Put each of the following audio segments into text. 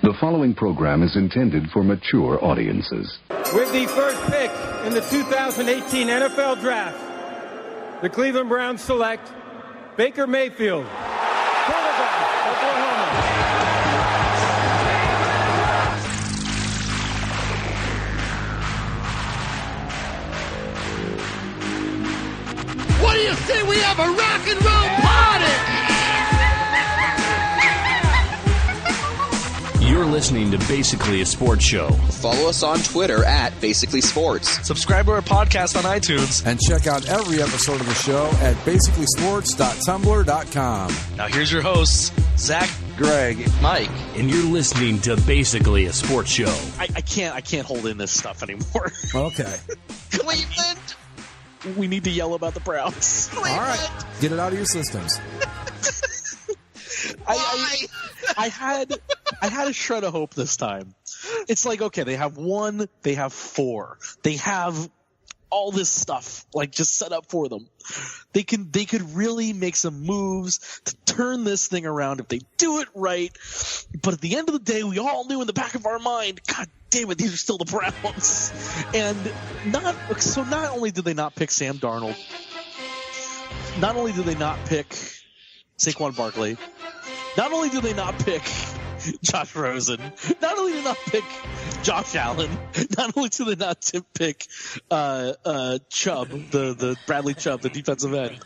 The following program is intended for mature audiences. With the first pick in the 2018 NFL Draft, the Cleveland Browns select Baker Mayfield, quarterback, Oklahoma. What do you say we have a rock and roll party? You're listening to Basically a Sports Show. Follow us on Twitter at Basically Sports. Subscribe to our podcast on iTunes. And check out every episode of the show at basicallysports.tumblr.com. Now here's your hosts, Zach, Greg, Mike. And you're listening to Basically a Sports Show. I can't hold in this stuff anymore. Okay. Cleveland! We need to yell about the Browns. All right. Get it out of your systems. I had a shred of hope this time. It's like, okay, they have one, they have four. They have all this stuff like just set up for them. They could really make some moves to turn this thing around if they do it right. But at the end of the day, we all knew in the back of our mind, God damn it, these are still the Browns. And not only did they not pick Sam Darnold, not only did they not pick Saquon Barkley, not only did they not pick Josh Rosen, not only did they not pick Josh Allen, not only did they not pick Chubb, the Bradley Chubb, the defensive end.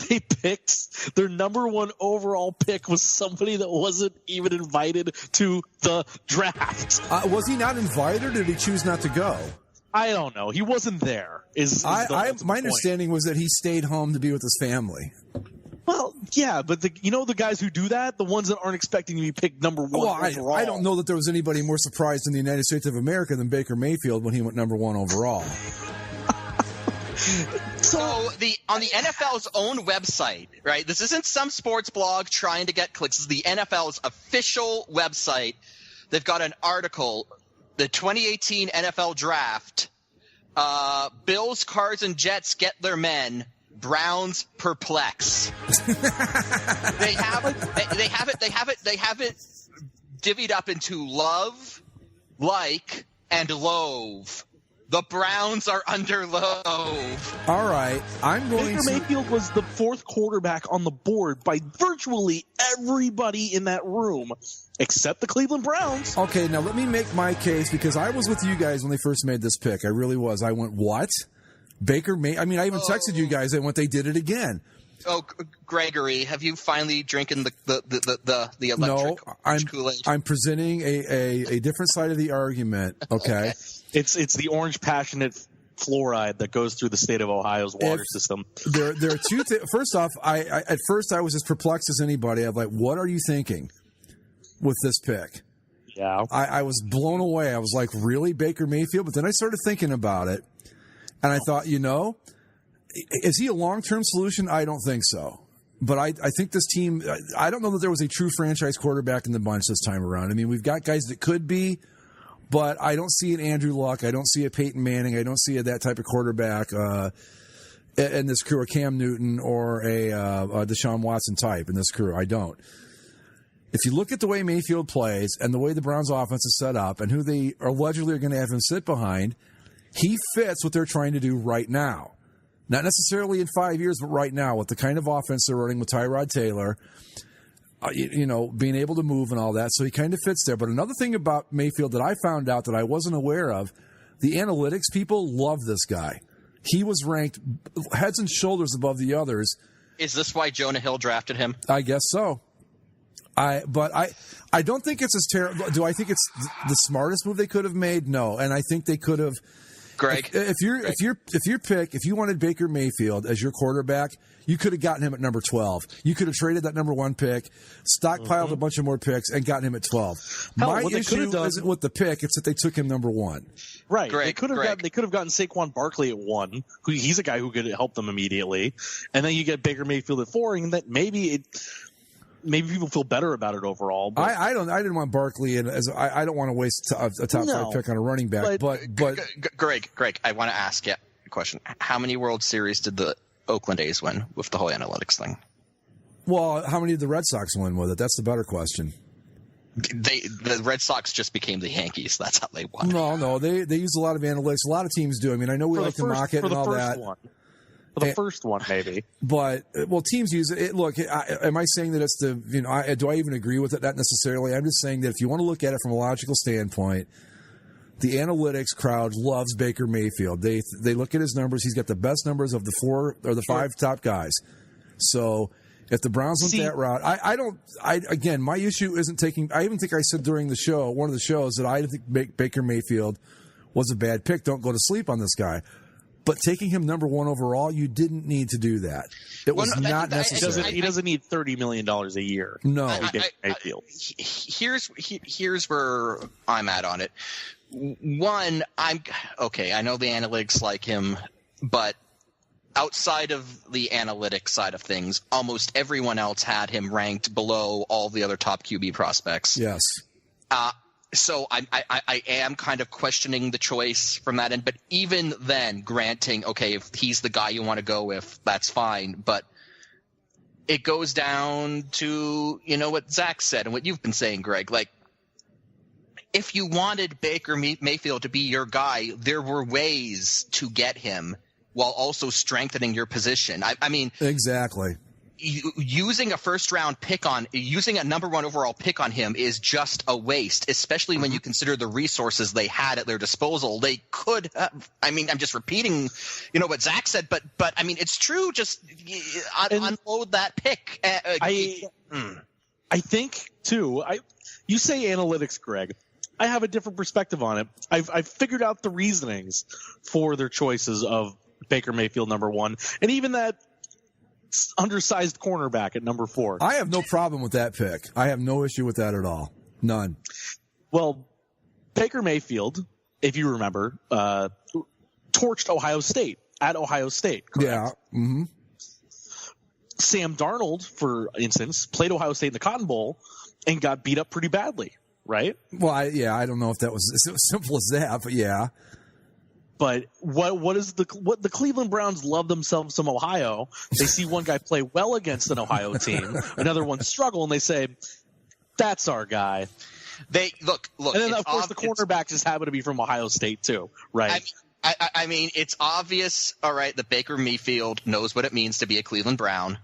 They picked their number one overall pick was somebody that wasn't even invited to the draft. Was he not invited, or did he choose not to go? I don't know. He wasn't there. My understanding was that he stayed home to be with his family. Well, yeah, but the guys who do that, the ones that aren't expecting to be picked number one overall. I don't know that there was anybody more surprised in the United States of America than Baker Mayfield when he went number one overall. So on the NFL's own website, right? This isn't some sports blog trying to get clicks. This is the NFL's official website. They've got an article, the 2018 NFL Draft. Bills, Cards, and Jets get their men. Browns perplex. They have it divvied up into love, like, and loathe. The Browns are under loathe. All right, Baker Mayfield was the fourth quarterback on the board by virtually everybody in that room, except the Cleveland Browns. Okay, now let me make my case, because I was with you guys when they first made this pick. I really was. I went, what? Baker May. I mean, I even texted you guys and they did it again. Oh, Gregory, have you finally drinking the electric Kool-Aid? I'm presenting a different side of the argument. Okay. It's the orange passionate fluoride that goes through the state of Ohio's water system. There are two things. First off, at first I was as perplexed as anybody. I'm like, what are you thinking with this pick? Yeah. I was blown away. I was like, really, Baker Mayfield? But then I started thinking about it. And I thought, is he a long-term solution? I don't think so. But I think this team, I don't know that there was a true franchise quarterback in the bunch this time around. I mean, we've got guys that could be, but I don't see an Andrew Luck. I don't see a Peyton Manning. I don't see that type of quarterback in this crew, or Cam Newton or a Deshaun Watson type in this crew. I don't. If you look at the way Mayfield plays and the way the Browns offense is set up and who they allegedly are going to have him sit behind, he fits what they're trying to do right now. Not necessarily in 5 years, but right now with the kind of offense they're running with Tyrod Taylor, being able to move and all that. So he kind of fits there. But another thing about Mayfield that I found out that I wasn't aware of, the analytics people love this guy. He was ranked heads and shoulders above the others. Is this why Jonah Hill drafted him? I guess so. But I don't think it's as terrible. Do I think it's the smartest move they could have made? No. And I think they could have. Greg, if you wanted Baker Mayfield as your quarterback, you could have gotten him at number 12. You could have traded that number 1 pick, stockpiled a bunch of more picks, and gotten him at 12. My issue isn't with the pick; it's that they took him number 1. Right. Greg, they could have gotten Saquon Barkley at 1. He's a guy who could help them immediately, and then you get Baker Mayfield at 4, and that maybe people feel better about it overall. But I didn't want Barkley, and I don't want to waste a top 5 pick on a running back. But Greg, I want to ask you a question. How many World Series did the Oakland A's win with the whole analytics thing? Well, how many did the Red Sox win with it? That's the better question. The Red Sox just became the Yankees. That's how they won. No, they use a lot of analytics. A lot of teams do. I mean, I know we like to mock it and all that. For the first one, maybe. But, teams use it. Look, am I saying that it's do I even agree with it? Not necessarily. I'm just saying that if you want to look at it from a logical standpoint, the analytics crowd loves Baker Mayfield. They look at his numbers. He's got the best numbers of the 4 or the 5 top guys. So if the Browns went that route, again, my issue isn't taking. I even think I said during the show, one of the shows, that I didn't think Baker Mayfield was a bad pick. Don't go to sleep on this guy. But taking him number 1 overall, you didn't need to do that. It was not necessary. He doesn't need $30 million a year. No. Here's where I'm at on it. One, I know the analytics like him, but outside of the analytics side of things, almost everyone else had him ranked below all the other top QB prospects. Yes. So I am kind of questioning the choice from that end. But even then, granting, okay, if he's the guy you want to go with, that's fine. But it goes down to, what Zach said and what you've been saying, Greg. Like, if you wanted Baker Mayfield to be your guy, there were ways to get him while also strengthening your position. I mean, exactly. Using a number 1 overall pick on him is just a waste, especially when you consider the resources they had at their disposal. They could have, I'm just repeating, what Zach said, but I mean, it's true. Just unload that pick. I think too, you say analytics, Greg. I have a different perspective on it. I've figured out the reasonings for their choices of Baker Mayfield number 1, and even that undersized cornerback at number 4. I have no problem with that pick. I have no issue with that at all. None. Well, Baker Mayfield, if you remember, torched Ohio State at Ohio State. Correct? Yeah. Mm-hmm. Sam Darnold, for instance, played Ohio State in the Cotton Bowl and got beat up pretty badly, right? Well, I don't know if that was as simple as that, but yeah. But what the Cleveland Browns love themselves some Ohio. They see one guy play well against an Ohio team, another one struggle, and they say, "That's our guy." They look, and then of course the cornerback just happen to be from Ohio State too, right? I mean, it's obvious, all right, that Baker Mayfield knows what it means to be a Cleveland Brown.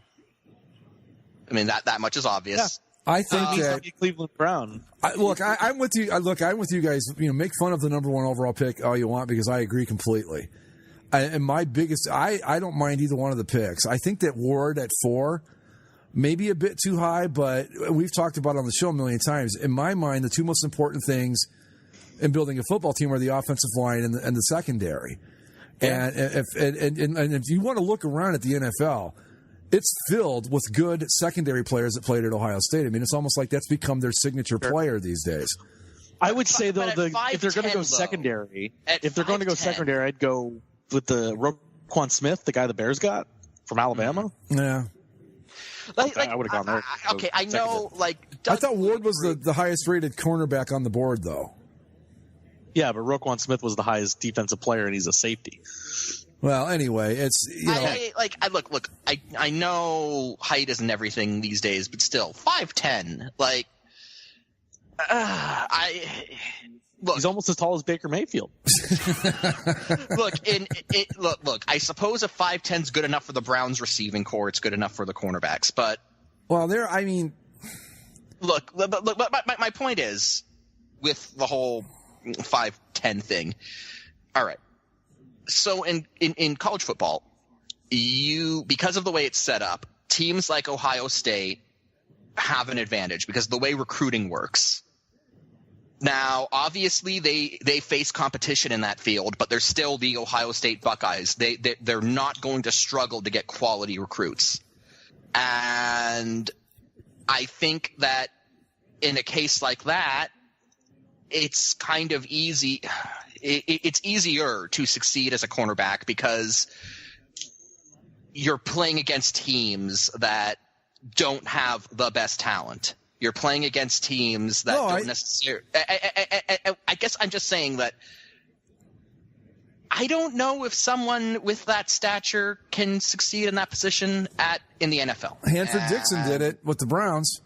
I mean, that much is obvious. Yeah. I think that Cleveland Brown. I'm with you. I'm with you guys. Make fun of the number 1 overall pick all you want, because I agree completely. And my biggest, I don't mind either one of the picks. I think that Ward at 4, maybe a bit too high, but we've talked about it on the show a million times. In my mind, the 2 most important things in building a football team are the offensive line and the secondary. Yeah. And if you want to look around at the NFL, it's filled with good secondary players that played at Ohio State. I mean, it's almost like that's become their signature player these days. I would say, though, if they're going to go secondary, I'd go with the Roquan Smith, the guy the Bears got from Alabama. Yeah. I would have gone there. Okay, I know. I thought Ward was the highest rated cornerback on the board, though. Yeah, but Roquan Smith was the highest defensive player, and he's a safety. Well, anyway, it's look. I know height isn't everything these days, but still, 5'10". He's almost as tall as Baker Mayfield. Look. I suppose if 5'10" is good enough for the Browns receiving core, it's good enough for the cornerbacks. But look. My point is, with the whole 5'10" thing. All right. So in college football, because of the way it's set up, teams like Ohio State have an advantage because of the way recruiting works. Now, obviously, they face competition in that field, but they're still the Ohio State Buckeyes. They're not going to struggle to get quality recruits. And I think that in a case like that, it's kind of easy. It's easier to succeed as a cornerback because you're playing against teams that don't have the best talent. You're playing against teams that don't necessarily – I guess I'm just saying that I don't know if someone with that stature can succeed in that position in the NFL. Hanford Dixon did it with the Browns.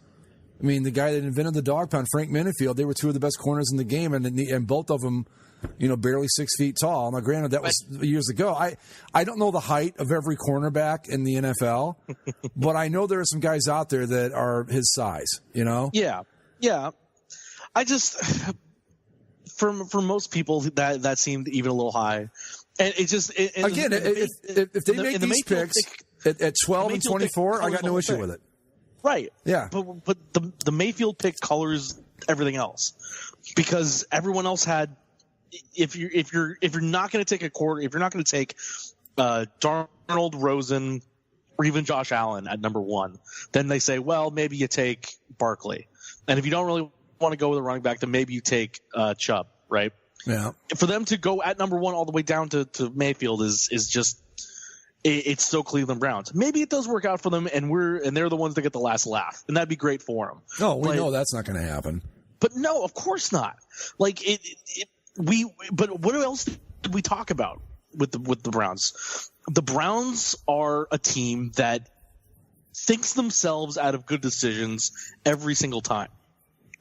I mean, the guy that invented the dog pound, Frank Minifield, they were two of the best corners in the game, and both of them, barely 6 feet tall. Now, granted, that was years ago. I don't know the height of every cornerback in the NFL, but I know there are some guys out there that are his size, Yeah. I just, for most people, that seemed even a little high. And it just... Again, if they make these picks at 12 and 24, I got no issue with it. Right. Yeah. But the Mayfield pick colors everything else, because everyone else had. If you're not going to take if you're not going to take Darnold, Rosen, or even Josh Allen at number 1, then they say, well, maybe you take Barkley, and if you don't really want to go with a running back, then maybe you take Chubb, right? Yeah. For them to go at number 1 all the way down to Mayfield is just. It's still Cleveland Browns. Maybe it does work out for them, and they're the ones that get the last laugh, and that'd be great for them. No, we know that's not going to happen. But no, of course not. Like But what else did we talk about with the Browns? The Browns are a team that thinks themselves out of good decisions every single time,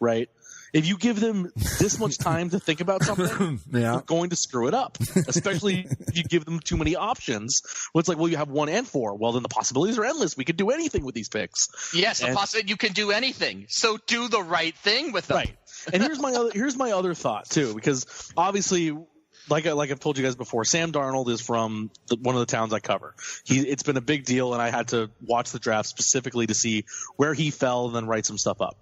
right? If you give them this much time to think about something, they're going to screw it up, especially if you give them too many options. Well, it's like, well, you have 1 and 4. Well, then the possibilities are endless. We could do anything with these picks. Yes, the possibility you can do anything. So do the right thing with them. Right. And here's my other thought, too, because obviously, like I've told you guys before, Sam Darnold is from one of the towns I cover. It's been a big deal, and I had to watch the draft specifically to see where he fell and then write some stuff up.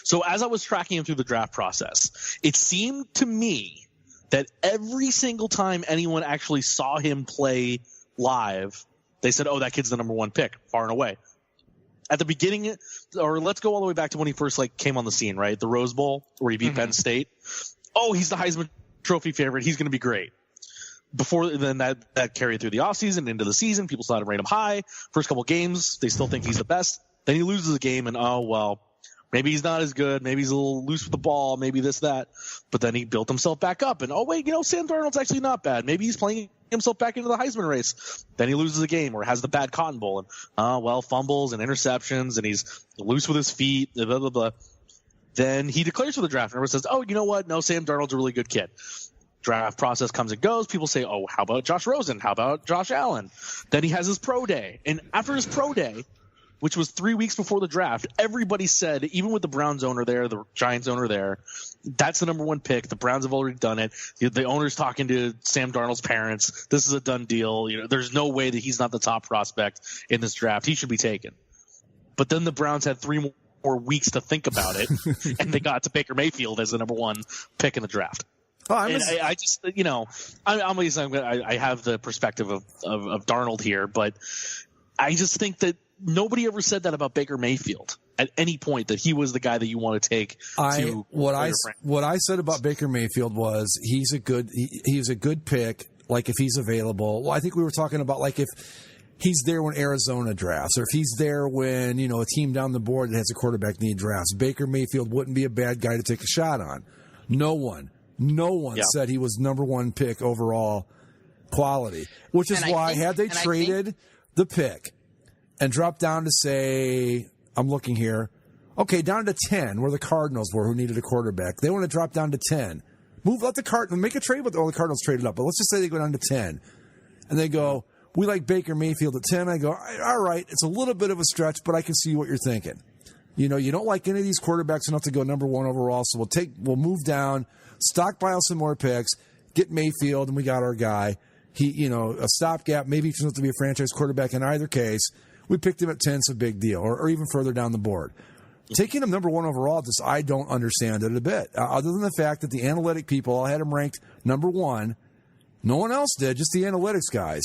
So as I was tracking him through the draft process, it seemed to me that every single time anyone actually saw him play live, they said, oh, that kid's the number 1 pick, far and away. At the beginning, or let's go all the way back to when he first came on the scene, right? The Rose Bowl, where he beat Penn State. Oh, he's the Heisman Trophy favorite. He's going to be great. Before then, that carried through the offseason, into the season. People started to rate him high. First couple games, they still think he's the best. Then he loses a game, and oh, well, maybe he's not as good. Maybe he's a little loose with the ball. Maybe this, that. But then he built himself back up. And, oh, wait, Sam Darnold's actually not bad. Maybe he's playing himself back into the Heisman race. Then he loses a game or has the bad Cotton Bowl. And, fumbles and interceptions, and he's loose with his feet, blah, blah, blah. Then he declares for the draft. And everyone says, oh, you know what? No, Sam Darnold's a really good kid. Draft process comes and goes. People say, oh, how about Josh Rosen? How about Josh Allen? Then he has his pro day. And after his pro day, which was 3 weeks before the draft, everybody said, even with the Browns owner there, the Giants owner there, that's the number 1 pick. The Browns have already done it. The owner's talking to Sam Darnold's parents. This is a done deal. There's no way that he's not the top prospect in this draft. He should be taken. But then the Browns had 3 more weeks to think about it, and they got to Baker Mayfield as the number 1 pick in the draft. I have the perspective of Darnold here, but I just think that nobody ever said that about Baker Mayfield at any point, that he was the guy that you want to take. What I said about Baker Mayfield was he's a good pick. Like if he's available. Well, I think we were talking about like if he's there when Arizona drafts, or if he's there when a team down the board that has a quarterback need drafts. Baker Mayfield wouldn't be a bad guy to take a shot on. No one said he was number 1 pick overall quality, which is why had they traded the pick and dropped down to, say, I'm looking here, okay, down to 10, where the Cardinals were, who needed a quarterback. They want to drop down to 10. Let the Cardinals make a trade with all the Cardinals traded up, but let's just say they go down to 10. And they go, we like Baker Mayfield at 10. I go, all right, it's a little bit of a stretch, but I can see what you're thinking. You don't like any of these quarterbacks enough to go number 1 overall, so we'll move down, stockpile some more picks, get Mayfield, and we got our guy. He, a stopgap, maybe he turns out to be a franchise quarterback in either case. We picked him at 10, it's a big deal, or even further down the board. Taking him number 1 overall, I don't understand it a bit. Other than the fact that the analytic people all had him ranked number 1. No one else did, just the analytics guys.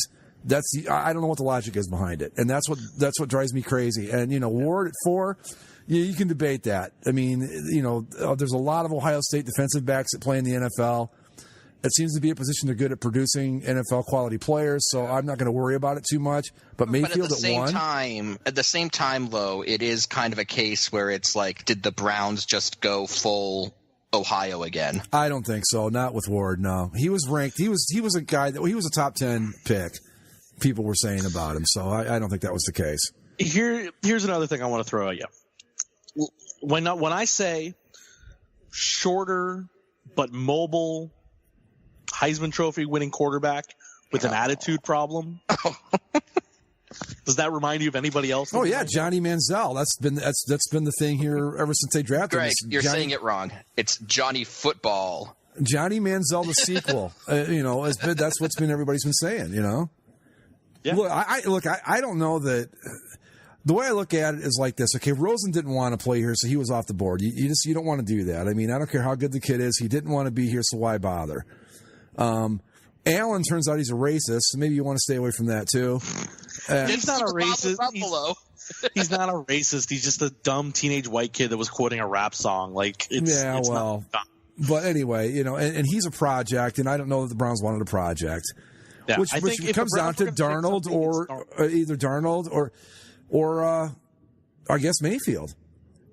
I don't know what the logic is behind it. And that's what drives me crazy. And, Ward at 4, you can debate that. I mean, there's a lot of Ohio State defensive backs that play in the NFL. It seems to be a position they're good at producing NFL quality players, so I'm not going to worry about it too much. But Mayfield at 1. At the same time, though, it is kind of a case where it's like, did the Browns just go full Ohio again. I don't think so. Not with Ward. No, he was ranked. He was a guy that he was a top 10 pick. People were saying about him, so I don't think that was the case. Here's another thing I want to throw at you. When I say shorter but mobile Heisman Trophy winning quarterback with an attitude problem. Does that remind you of anybody else? Oh yeah, Johnny Manziel. That's been the thing here ever since they drafted him. Greg, you're saying it wrong. It's Johnny Football. Johnny Manziel, the sequel. That's what's been everybody's been saying. Yeah. Look, I don't know that. The way I look at it is like this. Okay, Rosen didn't want to play here, so he was off the board. You don't want to do that. I mean, I don't care how good the kid is. He didn't want to be here, so why bother? Allen turns out he's a racist, so maybe you want to stay away from that too. He's not a racist. He's not a racist. He's just a dumb teenage white kid that was quoting a rap song. But anyway, and he's a project, and I don't know that the Browns wanted a project. Yeah, which comes down to Darnold or either Darnold or I guess Mayfield.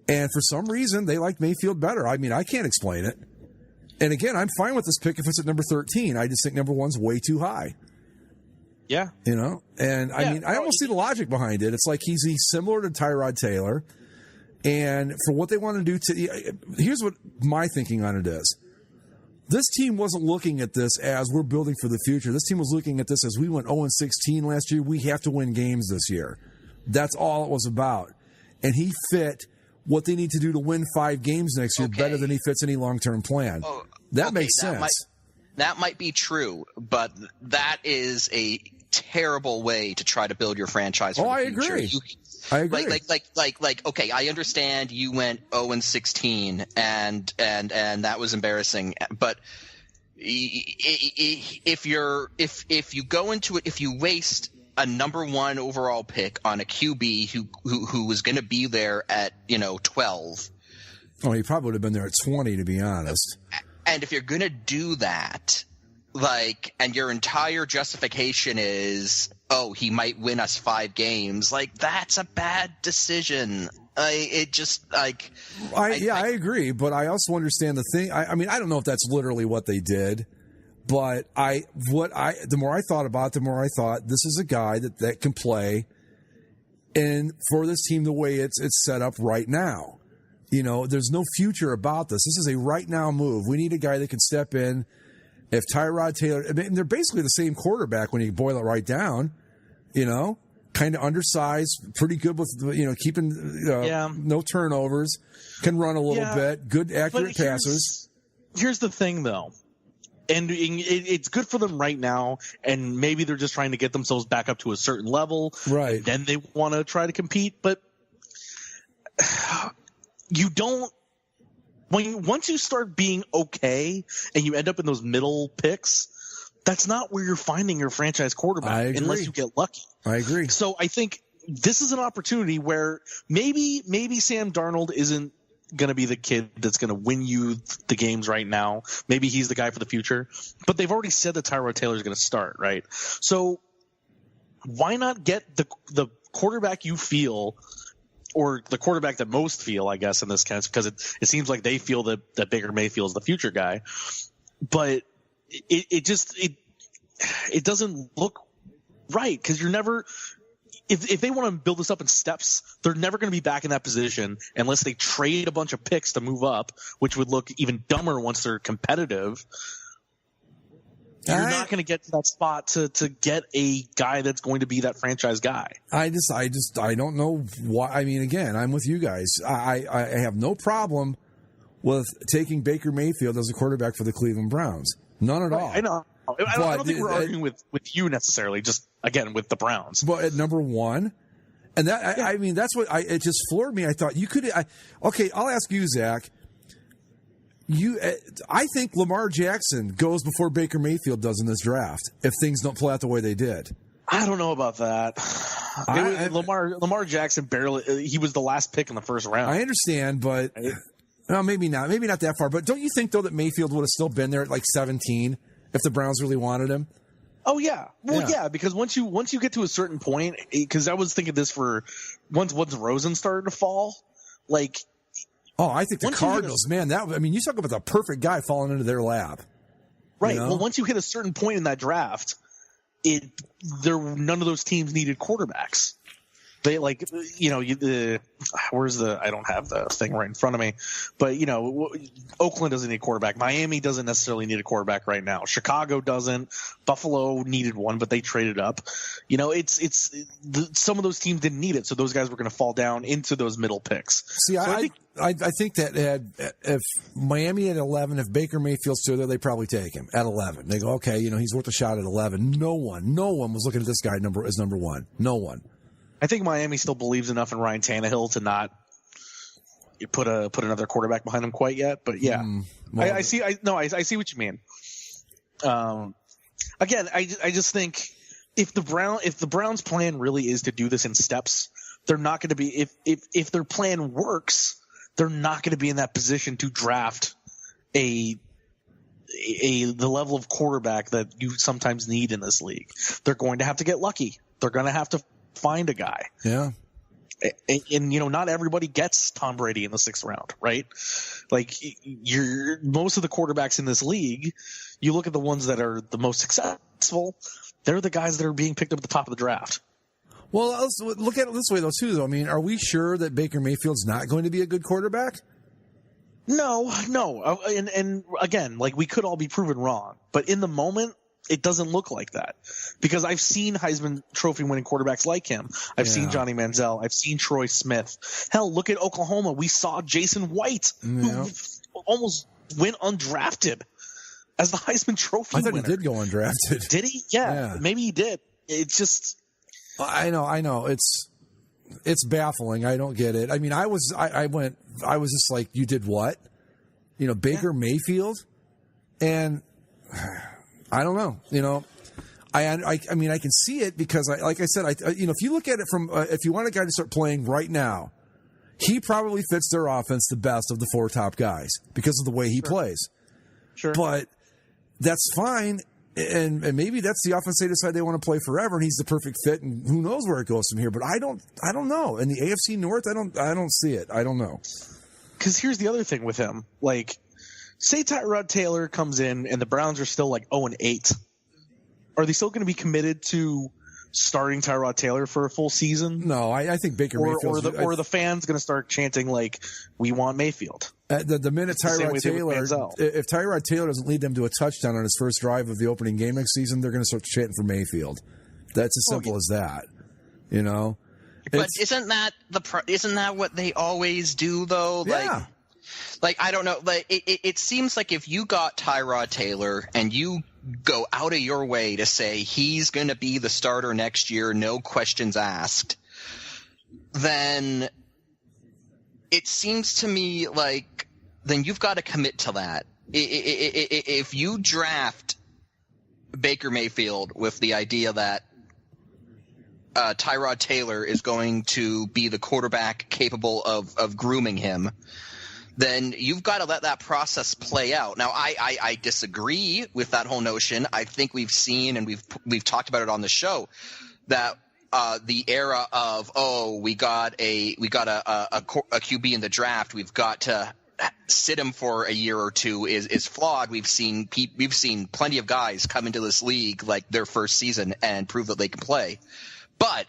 And for some reason, they like Mayfield better. I mean, I can't explain it. And again, I'm fine with this pick if it's at number 13. I just think number 1's way too high. Yeah. And I mean, I almost see the logic behind it. It's like he's similar to Tyrod Taylor. And for what they want to do here's what my thinking on it is. This team wasn't looking at this as we're building for the future. This team was looking at this as we went 0-16 last year. We have to win games this year. That's all it was about. And he fit what they need to do to win 5 games next year better than he fits any long-term plan. That makes sense. That might be true, but that is a terrible way to try to build your franchise for the future. I agree. Okay, I understand you went 0-16 and that was embarrassing, but if you go into it, if you waste a number 1 overall pick on a QB who was going to be there at 12. Oh, he probably would have been there at 20, to be honest. And if you're going to do that, and your entire justification is, he might win us 5 games, that's a bad decision. I agree, but I also understand the thing. I mean, I don't know if that's literally what they did. But the more I thought about it, the more I thought this is a guy that can play, and for this team the way it's set up right now, there's no future about this. This is a right now move. We need a guy that can step in. If Tyrod Taylor, I mean, they're basically the same quarterback when you boil it right down, kind of undersized, pretty good with keeping no turnovers, can run a little bit, good accurate passes. Here's the thing, though. And it's good for them right now, and maybe they're just trying to get themselves back up to a certain level. Right. And then they want to try to compete. But you don't – once you start being okay and you end up in those middle picks, that's not where you're finding your franchise quarterback unless you get lucky. I agree. So I think this is an opportunity where maybe Sam Darnold isn't going to be the kid that's going to win you the games right now. Maybe he's the guy for the future, but they've already said that Tyrod Taylor is going to start, right? So why not get the quarterback you feel, or the quarterback that most feel, I guess, in this case, because it seems like they feel that Baker Mayfield is the future guy, but it doesn't look right, because you're never – If they want to build this up in steps, they're never going to be back in that position unless they trade a bunch of picks to move up, which would look even dumber once they're competitive. You're not going to get to that spot to get a guy that's going to be that franchise guy. I don't know why. I mean, again, I'm with you guys. I have no problem with taking Baker Mayfield as a quarterback for the Cleveland Browns. None at all. I know. I don't think we're arguing with you necessarily, just, again, with the Browns. But at number 1, and that I mean, that's what it just floored me. I thought you could okay, I'll ask you, Zach. I think Lamar Jackson goes before Baker Mayfield does in this draft if things don't play out the way they did. I don't know about that. Lamar Jackson he was the last pick in the first round. I understand, but no, maybe not that far. But don't you think, though, that Mayfield would have still been there at 17 if the Browns really wanted him? Oh yeah, because once you get to a certain point, because I was thinking this for once Rosen started to fall, Oh, I think the Cardinals, man, you talk about the perfect guy falling into their lap. Right. You know? Well, once you hit a certain point in that draft, none of those teams needed quarterbacks. They where's I don't have the thing right in front of me, but Oakland doesn't need a quarterback. Miami doesn't necessarily need a quarterback right now. Chicago doesn't. Buffalo needed one, but they traded up. Some of those teams didn't need it, so those guys were going to fall down into those middle picks. See, so I think that if Miami at 11, if Baker Mayfield's still there, they probably take him at 11. They go, okay, he's worth a shot at 11. No one was looking at this guy as number one. No one. I think Miami still believes enough in Ryan Tannehill to not put another quarterback behind him quite yet. But yeah, I see. I see what you mean. Again, I just think if the Browns' plan really is to do this in steps, they're not going to be. If their plan works, they're not going to be in that position to draft the level of quarterback that you sometimes need in this league. They're going to have to get lucky. They're going to have to find a guy. Yeah. And not everybody gets Tom Brady in the 6th round, right? Like most of the quarterbacks in this league, you look at the ones that are the most successful, they're the guys that are being picked up at the top of the draft. Well, let's look at it this way, though, too. Though, are we sure that Baker Mayfield's not going to be a good quarterback? No. And again, we could all be proven wrong. But in the moment, it doesn't look like that, because I've seen Heisman Trophy winning quarterbacks like him. I've seen Johnny Manziel. I've seen Troy Smith. Hell, look at Oklahoma. We saw Jason White, who almost went undrafted as the Heisman Trophy winner. I thought he did go undrafted. Did he? Yeah, maybe he did. It's just. I know. It's baffling. I don't get it. I was just like, you did what? Baker Mayfield? And I don't know. I can see it because, like I said, if you look at it from, if you want a guy to start playing right now, he probably fits their offense the best of the 4 top guys because of the way he plays. Sure. But that's fine. And maybe that's the offense they decide they want to play forever, and he's the perfect fit, and who knows where it goes from here. But I don't know. In the AFC North, I don't see it. I don't know. Because here's the other thing with him. Say Tyrod Taylor comes in and the Browns are still 0-8. Are they still going to be committed to starting Tyrod Taylor for a full season? No, I think Baker Mayfield. Or the fans going to start chanting we want Mayfield. The minute Tyrod Taylor, if Tyrod Taylor doesn't lead them to a touchdown on his first drive of the opening game next season, they're going to start chanting for Mayfield. That's as simple as that. But isn't that what they always do though? Yeah. I don't know. It seems like if you got Tyrod Taylor and you go out of your way to say he's going to be the starter next year, no questions asked, then it seems to me then you've got to commit to that. If you draft Baker Mayfield with the idea that Tyrod Taylor is going to be the quarterback capable of grooming him, then you've got to let that process play out. Now, I disagree with that whole notion. I think we've seen and we've talked about it on the show that the era of we got a QB in the draft, we've got to sit him for a year or two is flawed. We've seen plenty of guys come into this league their first season and prove that they can play. But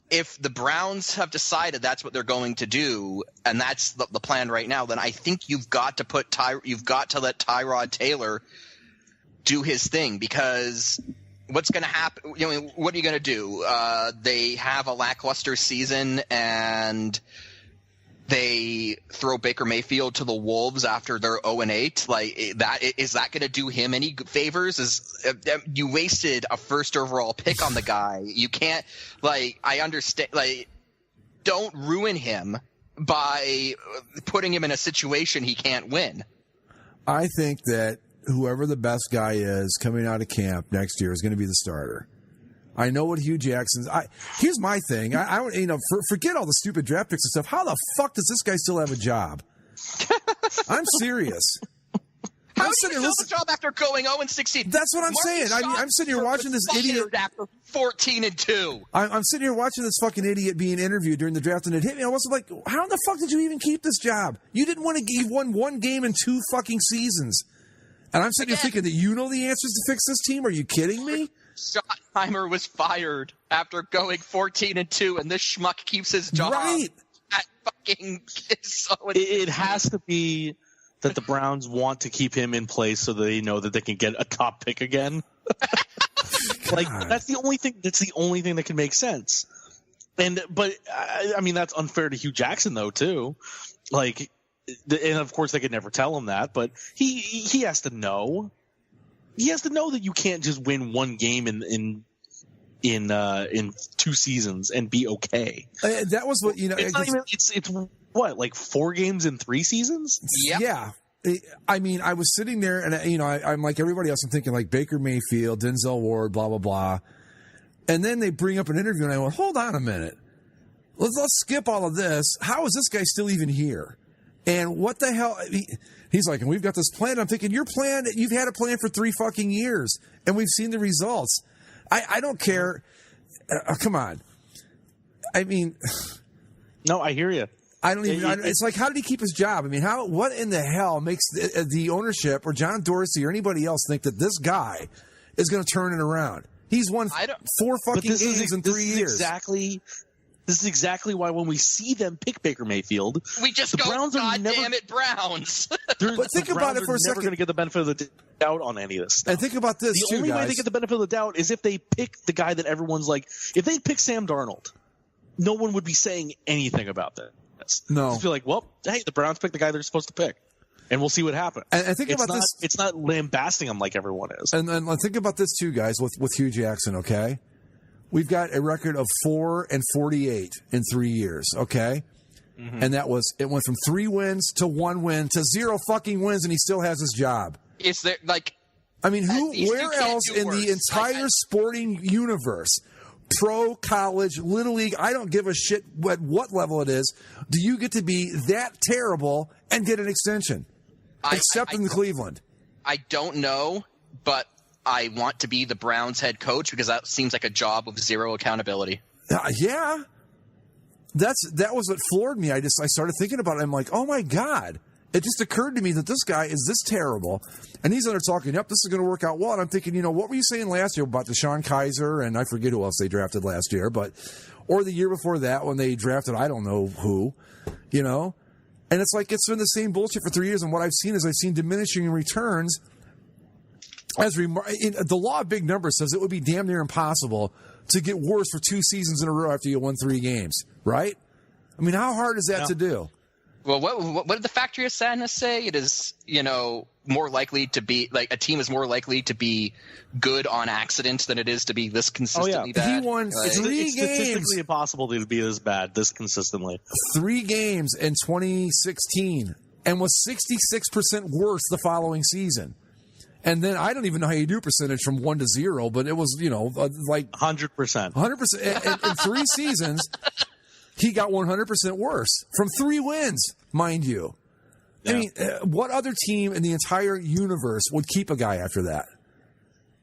if the Browns have decided that's what they're going to do, and that's the plan right now, then I think you've got to let Tyrod Taylor do his thing, because what's going to happen? What are you going to do? They have a lackluster season and they throw Baker Mayfield to the wolves after they're 0-8. Is that going to do him any favors? You wasted a first overall pick on the guy. You can't I understand. Don't ruin him by putting him in a situation he can't win. I think that whoever the best guy is coming out of camp next year is going to be the starter. I know what Hugh Jackson's. Here's my thing. Forget all the stupid draft picks and stuff. How the fuck does this guy still have a job? I'm serious. How I'm do sitting you here fill the job after going 0-16? That's what I'm saying. I mean, I'm sitting here watching this idiot after 14-2. I'm sitting here watching this fucking idiot being interviewed during the draft, and it hit me. I was like, how the fuck did you even keep this job? You didn't want to. You won one game in 2 fucking seasons, and I'm sitting here thinking that you know the answers to fix this team. Are you kidding me? Schottenheimer was fired after going 14-2, and this schmuck keeps his job. Right. That fucking is so. It has to be that the Browns want to keep him in place so they know that they can get a top pick again. Like that's the only thing. That's the only thing that can make sense. But I mean that's unfair to Hugh Jackson though too. Like, and of course they could never tell him that, but he has to know. He has to know that you can't just win one game in 2 seasons and be okay. That was what It's what, like 4 games in 3 seasons? Yep. Yeah. I mean, I was sitting there, and I'm like everybody else. I'm thinking like Baker Mayfield, Denzel Ward, blah blah blah, and then they bring up an interview, and I went, "Hold on a minute, let's skip all of this. How is this guy still even here? And what the hell?" He's like, "And we've got this plan." I'm thinking, "Your plan? You've had a plan for 3 fucking years, and we've seen the results. I don't care. Come on. I mean, no, I hear you. I don't even. It's like, how did he keep his job? I mean, what in the hell makes the ownership or John Dorsey or anybody else think that this guy is going to turn it around? He's won 4 fucking games in 3 years. This is exactly why when we see them pick Baker Mayfield, we just go, Browns God damn it, Browns. But think about it for a second. They're never going to get the benefit of the doubt on any of this stuff. And think about this, the only way they get the benefit of the doubt is if they pick the guy that everyone's like, if they pick Sam Darnold, no one would be saying anything about that. No. Just be like, well, hey, the Browns picked the guy they're supposed to pick, and we'll see what happens. And think about this. It's not lambasting them like everyone is. And think about this too, guys, with Hugh Jackson, okay? We've got a record of 4-48 in 3 years, okay? Mm-hmm. And it went from 3 wins to 1 win to 0 fucking wins, and he still has his job. Is there, like... I mean, where else in the entire sporting universe, pro, college, little league, I don't give a shit at what level it is, do you get to be that terrible and get an extension? Except in Cleveland. I don't know, but I want to be the Browns head coach because that seems like a job with 0 accountability. Yeah. That was what floored me. I started thinking about it. I'm like, oh my God. It just occurred to me that this guy is this terrible. And he's under talking, yep, this is going to work out well. And I'm thinking, what were you saying last year about Deshaun Kaiser? And I forget who else they drafted last year, or the year before that when they drafted, I don't know who, And it's like, it's been the same bullshit for 3 years. And what I've seen is diminishing returns. The law of big numbers says it would be damn near impossible to get worse for 2 seasons in a row after you won 3 games, right? I mean, how hard is that to do? Well, what did the Factory of Sadness say? It is, more likely to be like a team is more likely to be good on accident than it is to be this consistently bad. He won 3 games. It's statistically impossible to be this bad this consistently. 3 games in 2016 and was 66% worse the following season. And then I don't even know how you do percentage from 1 to 0, but it was, like 100%. 100%. In 3 seasons, he got 100% worse from 3 wins, mind you. Yeah. I mean, what other team in the entire universe would keep a guy after that?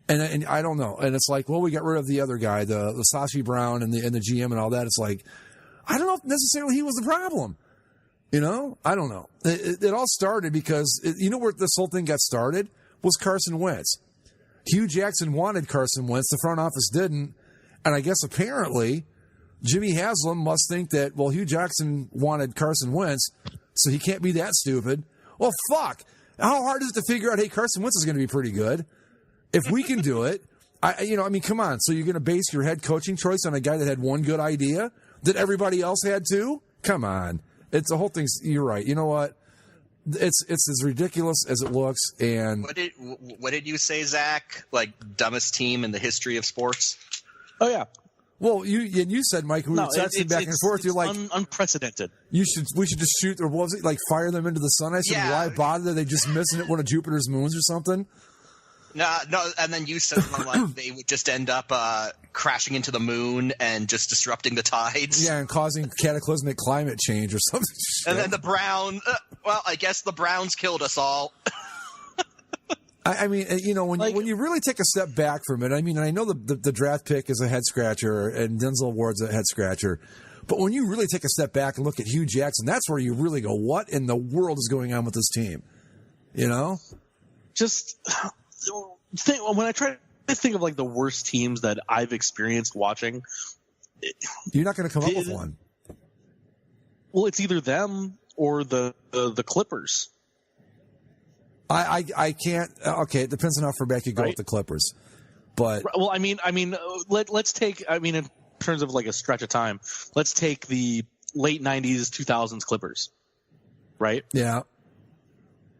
And I don't know. And it's like, well, we got rid of the other guy, the Sashi Brown and the GM and all that. It's like, I don't know if necessarily he was the problem. I don't know. It all started because, where this whole thing got started? Was Carson Wentz. Hugh Jackson wanted Carson Wentz. The front office didn't. And I guess apparently Jimmy Haslam must think that, well, Hugh Jackson wanted Carson Wentz, so he can't be that stupid. Well, fuck. How hard is it to figure out, hey, Carson Wentz is going to be pretty good? If we can do it, come on. So you're going to base your head coaching choice on a guy that had one good idea that everybody else had too? Come on. It's the whole thing's, you're right. You know what? It's as ridiculous as it looks. And what did you say, Zach? Like dumbest team in the history of sports? Oh yeah. Well, you said, Mike, we were texting back and forth. You're like unprecedented. We should just shoot, or what was it, like fire them into the sun? I said, why bother? They just missing it one of Jupiter's moons or something. No, and then you said like they would just end up crashing into the moon and just disrupting the tides. Yeah, and causing cataclysmic climate change or something. And then the Browns. Well, I guess the Browns killed us all. I mean, you know, when you really take a step back from it, I mean, I know the draft pick is a head scratcher and Denzel Ward's a head scratcher, but when you really take a step back and look at Hugh Jackson, that's where you really go, what in the world is going on with this team? You know? Just when I try to think of like the worst teams that I've experienced watching, you're not going to come up with one. Well, it's either them or the Clippers. I can't. Okay, it depends on how far back you go with the Clippers. But well, I mean, let's take. I mean, in terms of like a stretch of time, let's take the late '90s, 2000s Clippers, right? Yeah.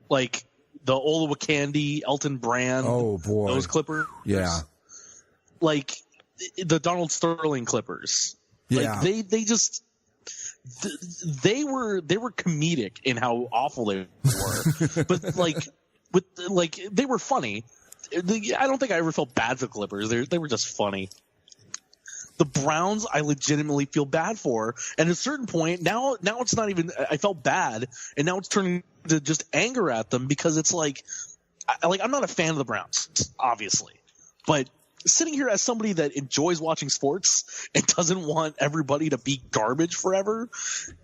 Like the Olowokandi, Elton Brand. Oh boy, those Clippers. Yeah. Like the Donald Sterling Clippers. Yeah. Like they just. They were comedic in how awful they were, but like they were funny. I don't think I ever felt bad for the Clippers. They were just funny. The Browns, I legitimately feel bad for, and at a certain point, now it's not even. I felt bad, and now it's turning to just anger at them because it's like I'm not a fan of the Browns, obviously, but. Sitting here as somebody that enjoys watching sports and doesn't want everybody to be garbage forever,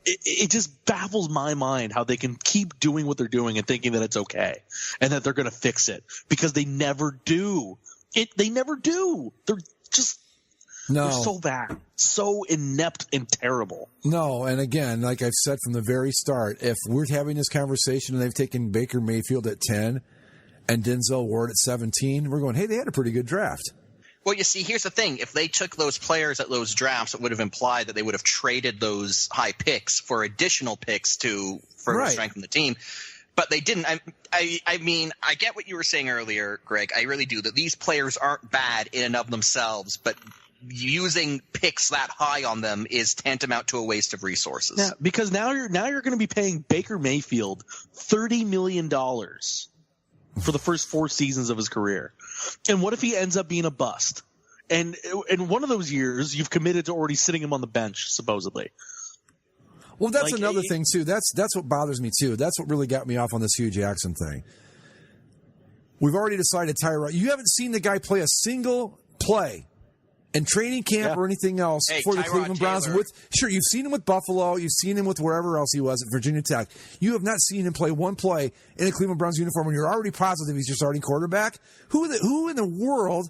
it just baffles my mind how they can keep doing what they're doing and thinking that it's okay and that they're going to fix it because they never do. They never do. They're just they're so bad, so inept and terrible. No, and again, like I've said from the very start, if we're having this conversation and they've taken Baker Mayfield at 10 and Denzel Ward at 17, we're going, hey, they had a pretty good draft. Well, you see, here's the thing. If they took those players at those drafts, it would have implied that they would have traded those high picks for additional picks to further strengthen the team. But they didn't. I mean, I get what you were saying earlier, Greg. I really do, that these players aren't bad in and of themselves, but using picks that high on them is tantamount to a waste of resources. Yeah, because now you're going to be paying Baker Mayfield $30 million for the first 4 seasons of his career. And what if he ends up being a bust? And in one of those years, you've committed to already sitting him on the bench, supposedly. Well, that's another thing, too. That's what bothers me, too. That's what really got me off on this Hugh Jackson thing. We've already decided Tyrod. You haven't seen the guy play a single play in training camp or anything else for the Cleveland Browns. Sure, you've seen him with Buffalo. You've seen him with wherever else he was at Virginia Tech. You have not seen him play one play in a Cleveland Browns uniform, and you're already positive he's your starting quarterback. Who in the world?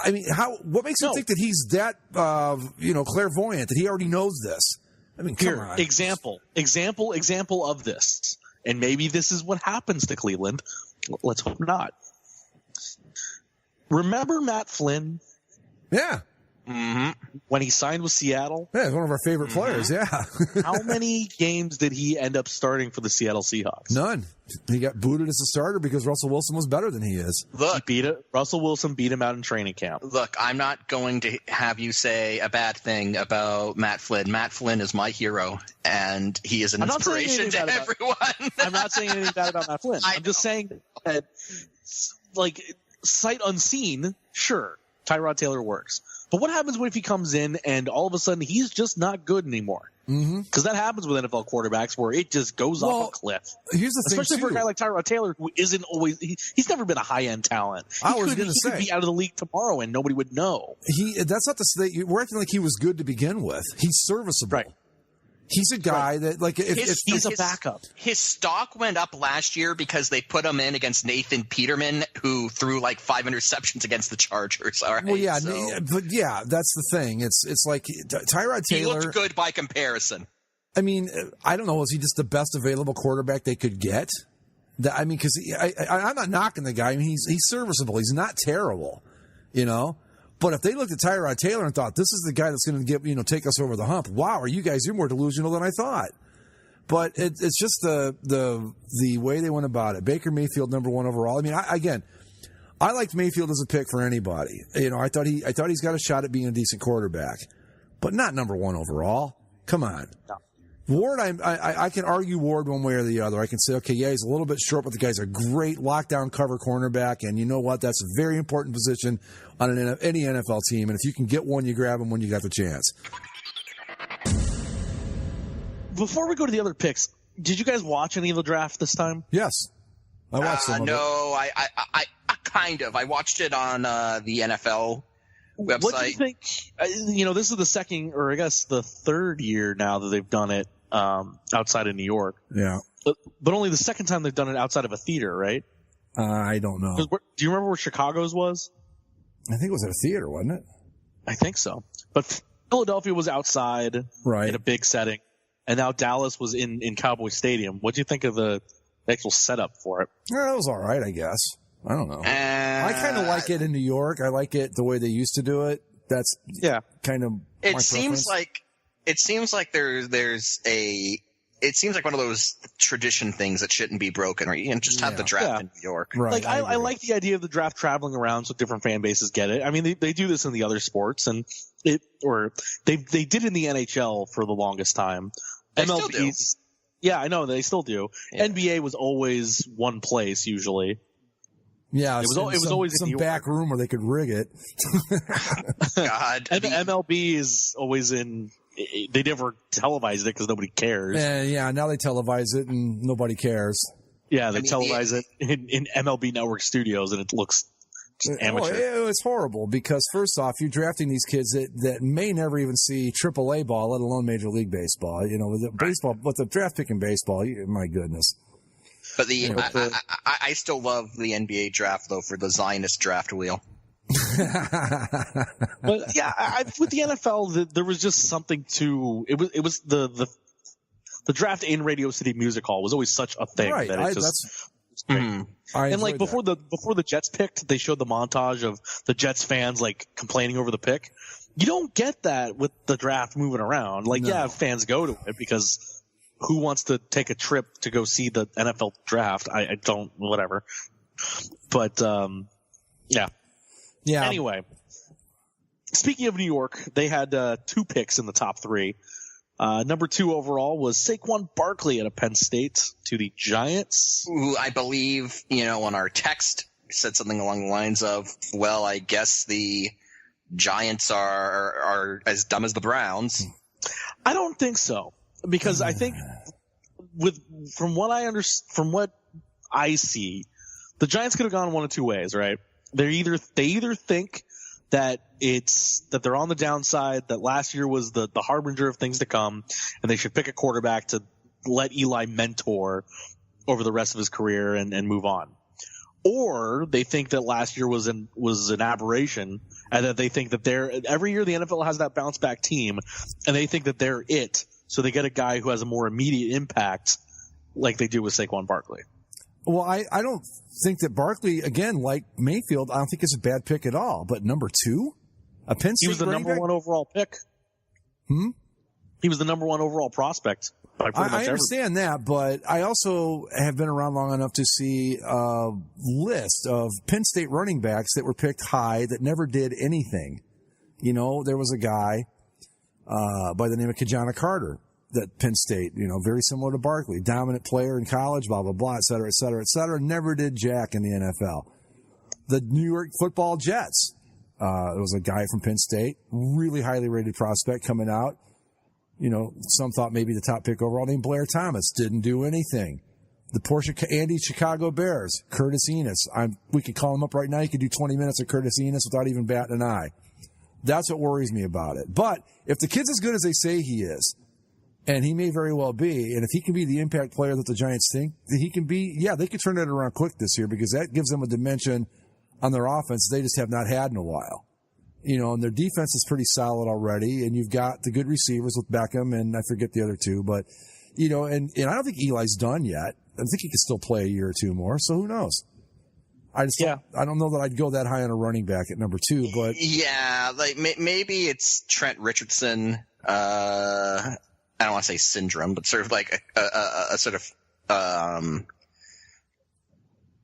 I mean, what makes you think that he's that clairvoyant that he already knows this? I mean, come on. Example of this, and maybe this is what happens to Cleveland. Let's hope not. Remember Matt Flynn? Yeah. Mm-hmm. When he signed with Seattle? Yeah, he's one of our favorite players, yeah. How many games did he end up starting for the Seattle Seahawks? None. He got booted as a starter because Russell Wilson was better than he is. Look, Russell Wilson beat him out in training camp. Look, I'm not going to have you say a bad thing about Matt Flynn. Matt Flynn is my hero, and he is an inspiration to everyone. I'm not saying anything bad about Matt Flynn. I'm just saying that, like, sight unseen, sure, Tyrod Taylor works. But what happens if he comes in and all of a sudden he's just not good anymore? Because that happens with NFL quarterbacks where it just goes off a cliff. Here's the thing, especially for a guy like Tyrod Taylor who isn't always he's never been a high-end talent. He could be out of the league tomorrow and nobody would know. That's not to say we're acting like he was good to begin with. He's serviceable. Right. He's a guy that, like, he's a backup. His stock went up last year because they put him in against Nathan Peterman, who threw like 5 interceptions against the Chargers. All right. Well, yeah, but that's the thing. It's like Tyrod Taylor. He looked good by comparison. I mean, I don't know. Is he just the best available quarterback they could get? I mean, because I'm not knocking the guy. I mean, he's serviceable. He's not terrible, you know. But if they looked at Tyrod Taylor and thought, this is the guy that's going to take us over the hump, wow, you're more delusional than I thought. But it's just the way they went about it. Baker Mayfield, number 1 overall. I mean, I liked Mayfield as a pick for anybody. You know, I thought he's got a shot at being a decent quarterback, but not number 1 overall. Come on. No. Ward, I can argue Ward one way or the other. I can say, okay, yeah, he's a little bit short, but the guy's a great lockdown cover cornerback, and you know what? That's a very important position on any NFL team, and if you can get one, you grab him when you got the chance. Before we go to the other picks, did you guys watch any of the draft this time? Yes. I watched some of it. No, I kind of. I watched it on the NFL website. What do you think? This is the second, or I guess the third year now that they've done it outside of New York. Yeah. But only the second time they've done it outside of a theater, right? I don't know. Do you remember where Chicago's was? I think it was at a theater, wasn't it? I think so. But Philadelphia was outside in a big setting, and now Dallas was in Cowboy Stadium. What do you think of the actual setup for it? Yeah, it was all right, I guess. I don't know. I kind of like it in New York. I like it the way they used to do it. That's kind of It my seems preference. it seems like one of those tradition things that shouldn't be broken, or you can just have the draft in New York. Right, like I like the idea of the draft traveling around so different fan bases get it. I mean, they do this in the other sports, and they did in the NHL for the longest time. They still do. Yeah, I know they still do. Yeah. NBA was always one place usually. Yeah, it was always some back room where they could rig it. God, and the MLB is always in. They never televised it because nobody cares. Yeah, now they televise it and nobody cares. Yeah, they televise it in MLB Network studios, and it looks just amateur. It's horrible because first off, you're drafting these kids that may never even see AAA ball, let alone Major League Baseball. With the draft pick in baseball, my goodness. But I still love the NBA draft though for the Zionist draft wheel. But yeah, with the NFL, there was just something to it. Was the draft in Radio City Music Hall was always such a thing that it just. And like before the Jets picked, they showed the montage of the Jets fans like complaining over the pick. You don't get that with the draft moving around. Like, yeah, fans go to it because who wants to take a trip to go see the NFL draft? I don't, whatever. But yeah. Anyway, speaking of New York, they had 2 picks in the top 3. Number 2 overall was Saquon Barkley out of Penn State to the Giants. Who I believe, on our text said something along the lines of, well, I guess the Giants are as dumb as the Browns. I don't think so, because I think from what I see, the Giants could have gone one of 2 ways, right? They either think that they're on the downside, that last year was the harbinger of things to come, and they should pick a quarterback to let Eli mentor over the rest of his career and move on. Or they think that last year was an aberration, and that they think that every year the NFL has that bounce back team, and they think that they're it, so they get a guy who has a more immediate impact like they do with Saquon Barkley. Well, I don't think that Barkley, again, like Mayfield, I don't think it's a bad pick at all. But number 2? A Penn State He was the number 1 overall pick. He was the number 1 overall prospect. I understand that, but I also have been around long enough to see a list of Penn State running backs that were picked high that never did anything. There was a guy by the name of Kajana Carter. That Penn State, very similar to Barkley, dominant player in college, blah, blah, blah, et cetera, et cetera, et cetera, never did jack in the NFL. The New York Football Jets, there was a guy from Penn State, really highly rated prospect coming out. Some thought maybe the top pick overall named Blair Thomas, didn't do anything. The Andy Chicago Bears, Curtis Enos. We could call him up right now. You could do 20 minutes of Curtis Enos without even batting an eye. That's what worries me about it. But if the kid's as good as they say he is, and he may very well be. And if he can be the impact player that the Giants think that he can be, they could turn it around quick this year because that gives them a dimension on their offense they just have not had in a while. And their defense is pretty solid already. And you've got the good receivers with Beckham and I forget the other 2. But, and I don't think Eli's done yet. I think he could still play a year or 2 more. So who knows? I don't know that I'd go that high on a running back at number 2, but. Yeah, like maybe it's Trent Richardson, I don't want to say syndrome, but sort of like a sort of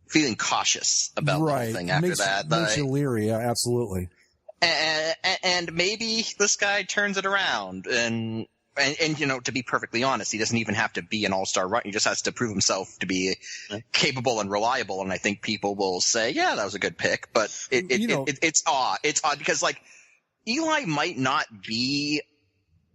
feeling cautious about the whole thing after that. Makes you leery, yeah, absolutely. And maybe this guy turns it around, and to be perfectly honest, he doesn't even have to be an all-star runner. He just has to prove himself to be capable and reliable. And I think people will say, yeah, that was a good pick. But it's odd. It's odd because like Eli might not be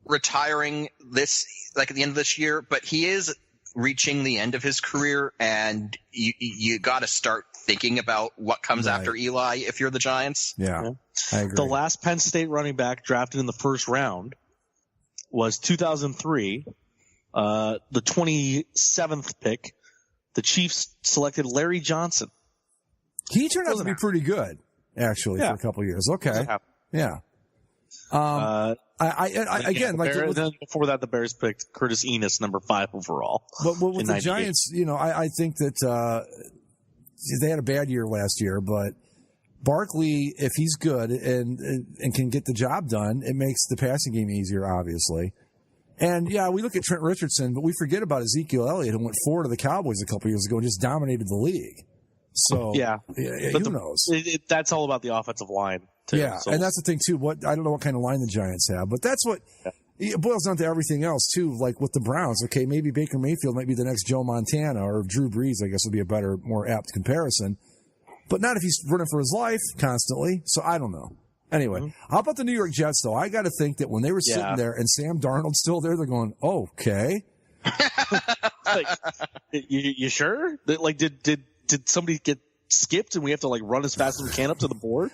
retiring at the end of this year, but he is reaching the end of his career, and you got to start thinking about what comes after Eli if you're the Giants. Yeah, I agree. The last Penn State running back drafted in the first round was 2003. The 27th pick, the Chiefs selected Larry Johnson. He turned out to be pretty good, actually, for a couple of years. Okay. Yeah. Again, then before that, the Bears picked Curtis Enos, number 5 overall. But with the Giants, I think that they had a bad year last year, but Barkley, if he's good and can get the job done, it makes the passing game easier, obviously. And yeah, we look at Trent Richardson, but we forget about Ezekiel Elliott, who went 4 to the Cowboys a couple years ago and just dominated the league. So who knows? That's all about the offensive line, too. Yeah, and that's the thing too. I don't know what kind of line the Giants have, but that's what it boils down to. Everything else too, like with the Browns. Okay, maybe Baker Mayfield might be the next Joe Montana, or Drew Brees, I guess, would be a better, more apt comparison. But not if he's running for his life constantly. So I don't know. Anyway, how about the New York Jets, though? I got to think that when they were sitting there and Sam Darnold's still there, they're going, okay. Like, you sure? Like, did somebody get skipped and we have to, like, run as fast as we can up to the board?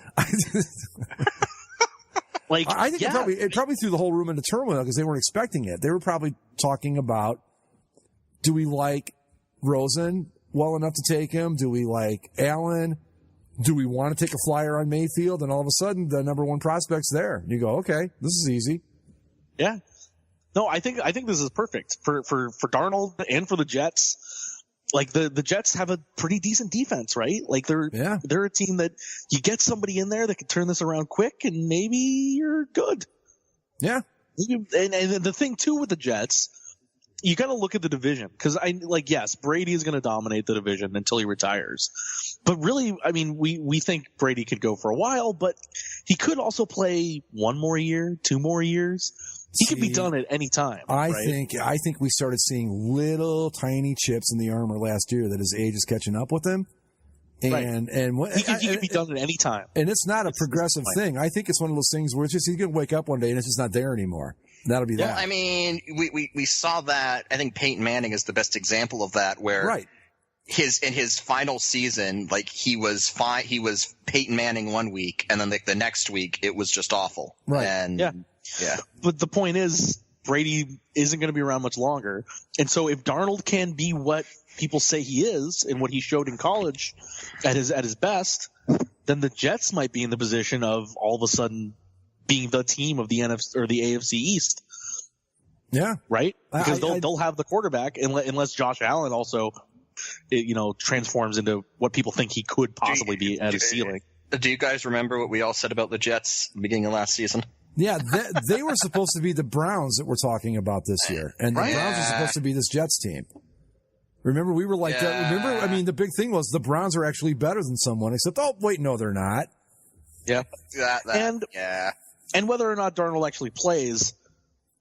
Like, I think it probably threw the whole room into turmoil because they weren't expecting it. They were probably talking about, do we like Rosen well enough to take him? Do we like Allen? Do we want to take a flyer on Mayfield? And all of a sudden, the number 1 prospect's there. You go, okay, this is easy. Yeah. No, I think this is perfect for Darnold and for the Jets. Like the Jets have a pretty decent defense, right? Like they're a team that you get somebody in there that can turn this around quick, and maybe you're good. Yeah. And the thing too with the Jets, you got to look at the division because yes, Brady is going to dominate the division until he retires. But really, I mean, we think Brady could go for a while, but he could also play 1 more year, 2 more years. He could be done at any time. I think we started seeing little tiny chips in the armor last year that his age is catching up with him. And he could be done at any time. And it's not a progressive thing. I think it's one of those things where it's just he's going to wake up one day and it's just not there anymore. That'll be that. Well, I mean, we saw that. I think Peyton Manning is the best example of that, where in his final season, like he was Peyton Manning 1 week, and then the next week it was just awful. Right. And yeah. But the point is, Brady isn't going to be around much longer, and so if Darnold can be what people say he is and what he showed in college at his best, then the Jets might be in the position of all of a sudden being the team of the NFC or the AFC East. Yeah. Right? Because they'll have the quarterback unless Josh Allen also, transforms into what people think he could possibly be at his ceiling. Do you guys remember what we all said about the Jets at the beginning of last season? Yeah, they were supposed to be the Browns that we're talking about this year. And the Browns are supposed to be this Jets team. Remember, we were like that. Remember, I mean, the big thing was the Browns are actually better than someone, except, oh, wait, no, they're not. Yeah. And whether or not Darnold actually plays,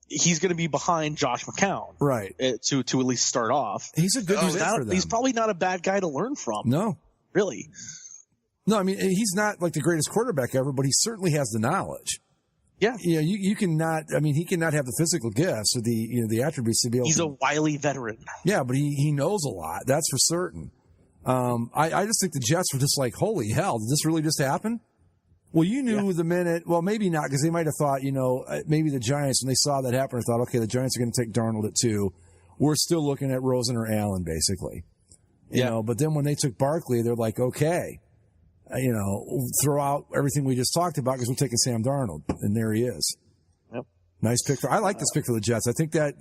he's going to be behind Josh McCown. Right. To at least start off. He's a good fit for them. He's probably not a bad guy to learn from. No. Really. No, I mean, he's not like the greatest quarterback ever, but he certainly has the knowledge. Yeah. You cannot, I mean, he cannot have the physical gifts or the attributes to be able He's a wily veteran. Yeah, but he knows a lot. That's for certain. I just think the Jets were just like, holy hell, did this really just happen? Well, you knew the minute, well, maybe not, because they might have thought, maybe the Giants, when they saw that happen, thought, okay, the Giants are going to take Darnold at 2. We're still looking at Rosen or Allen, basically. You know, but then when they took Barkley, they're like, okay, throw out everything we just talked about because we're taking Sam Darnold, and there he is. Yep. Nice pick. I like this pick for the Jets. I think that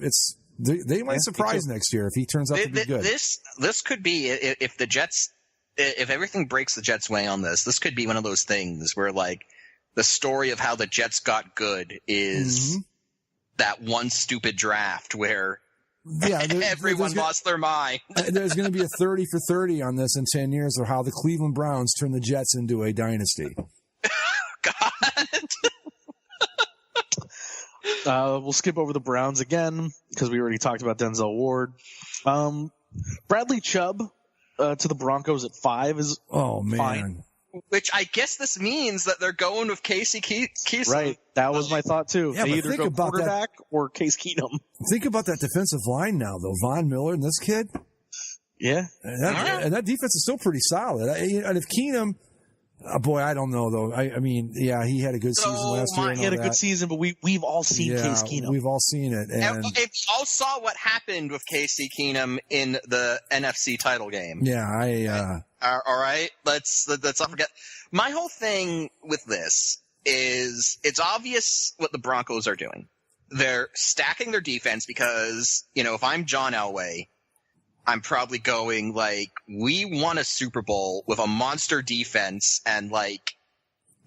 they might surprise next year if he turns out to be good. This could be, if the Jets, if everything breaks the Jets' way on this could be one of those things where, like, the story of how the Jets got good is that one stupid draft where everyone lost their mind. There's going to be a 30 for 30 on this in 10 years, or how the Cleveland Browns turned the Jets into a dynasty. God. We'll skip over the Browns again because we already talked about Denzel Ward. Bradley Chubb to the Broncos at 5 is fine. Which I guess this means that they're going with Casey Keesum. Right. That was my thought, too. Yeah, they but either think go about quarterback or Case Keenum. Think about that defensive line now, though. Von Miller and this kid. Yeah. And that defense is still pretty solid. And if Keenum, boy, I don't know, though. I mean, yeah, he had a good season last year. He had a good season, but we've all seen Case Keenum. We've all seen it. And we all saw what happened with Casey Keenum in the NFC title game. Yeah, all right, let's not forget. My whole thing with this is it's obvious what the Broncos are doing. They're stacking their defense because, if I'm John Elway, I'm probably going we won a Super Bowl with a monster defense and a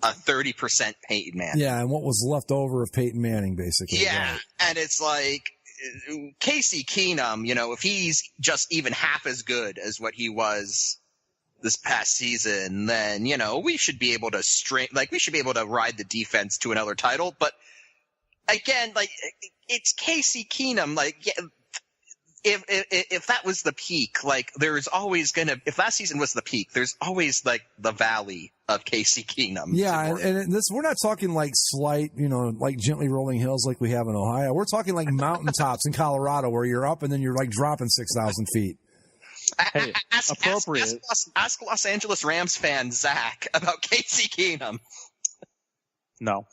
30% Peyton Manning. Yeah, and what was left over of Peyton Manning, basically. Yeah, right. And it's Casey Keenum, if he's just even half as good as what he was this past season, then, we should be able to we should be able to ride the defense to another title. But again, it's Casey Keenum. If that was the peak, there's always if last season was the peak, there's always the valley of Casey Keenum. Yeah, and this, we're not talking slight, gently rolling hills like we have in Ohio. We're talking mountaintops in Colorado where you're up and then you're dropping 6,000 feet. Hey, appropriate. Ask Los Angeles Rams fan Zach about Casey Keenum. No.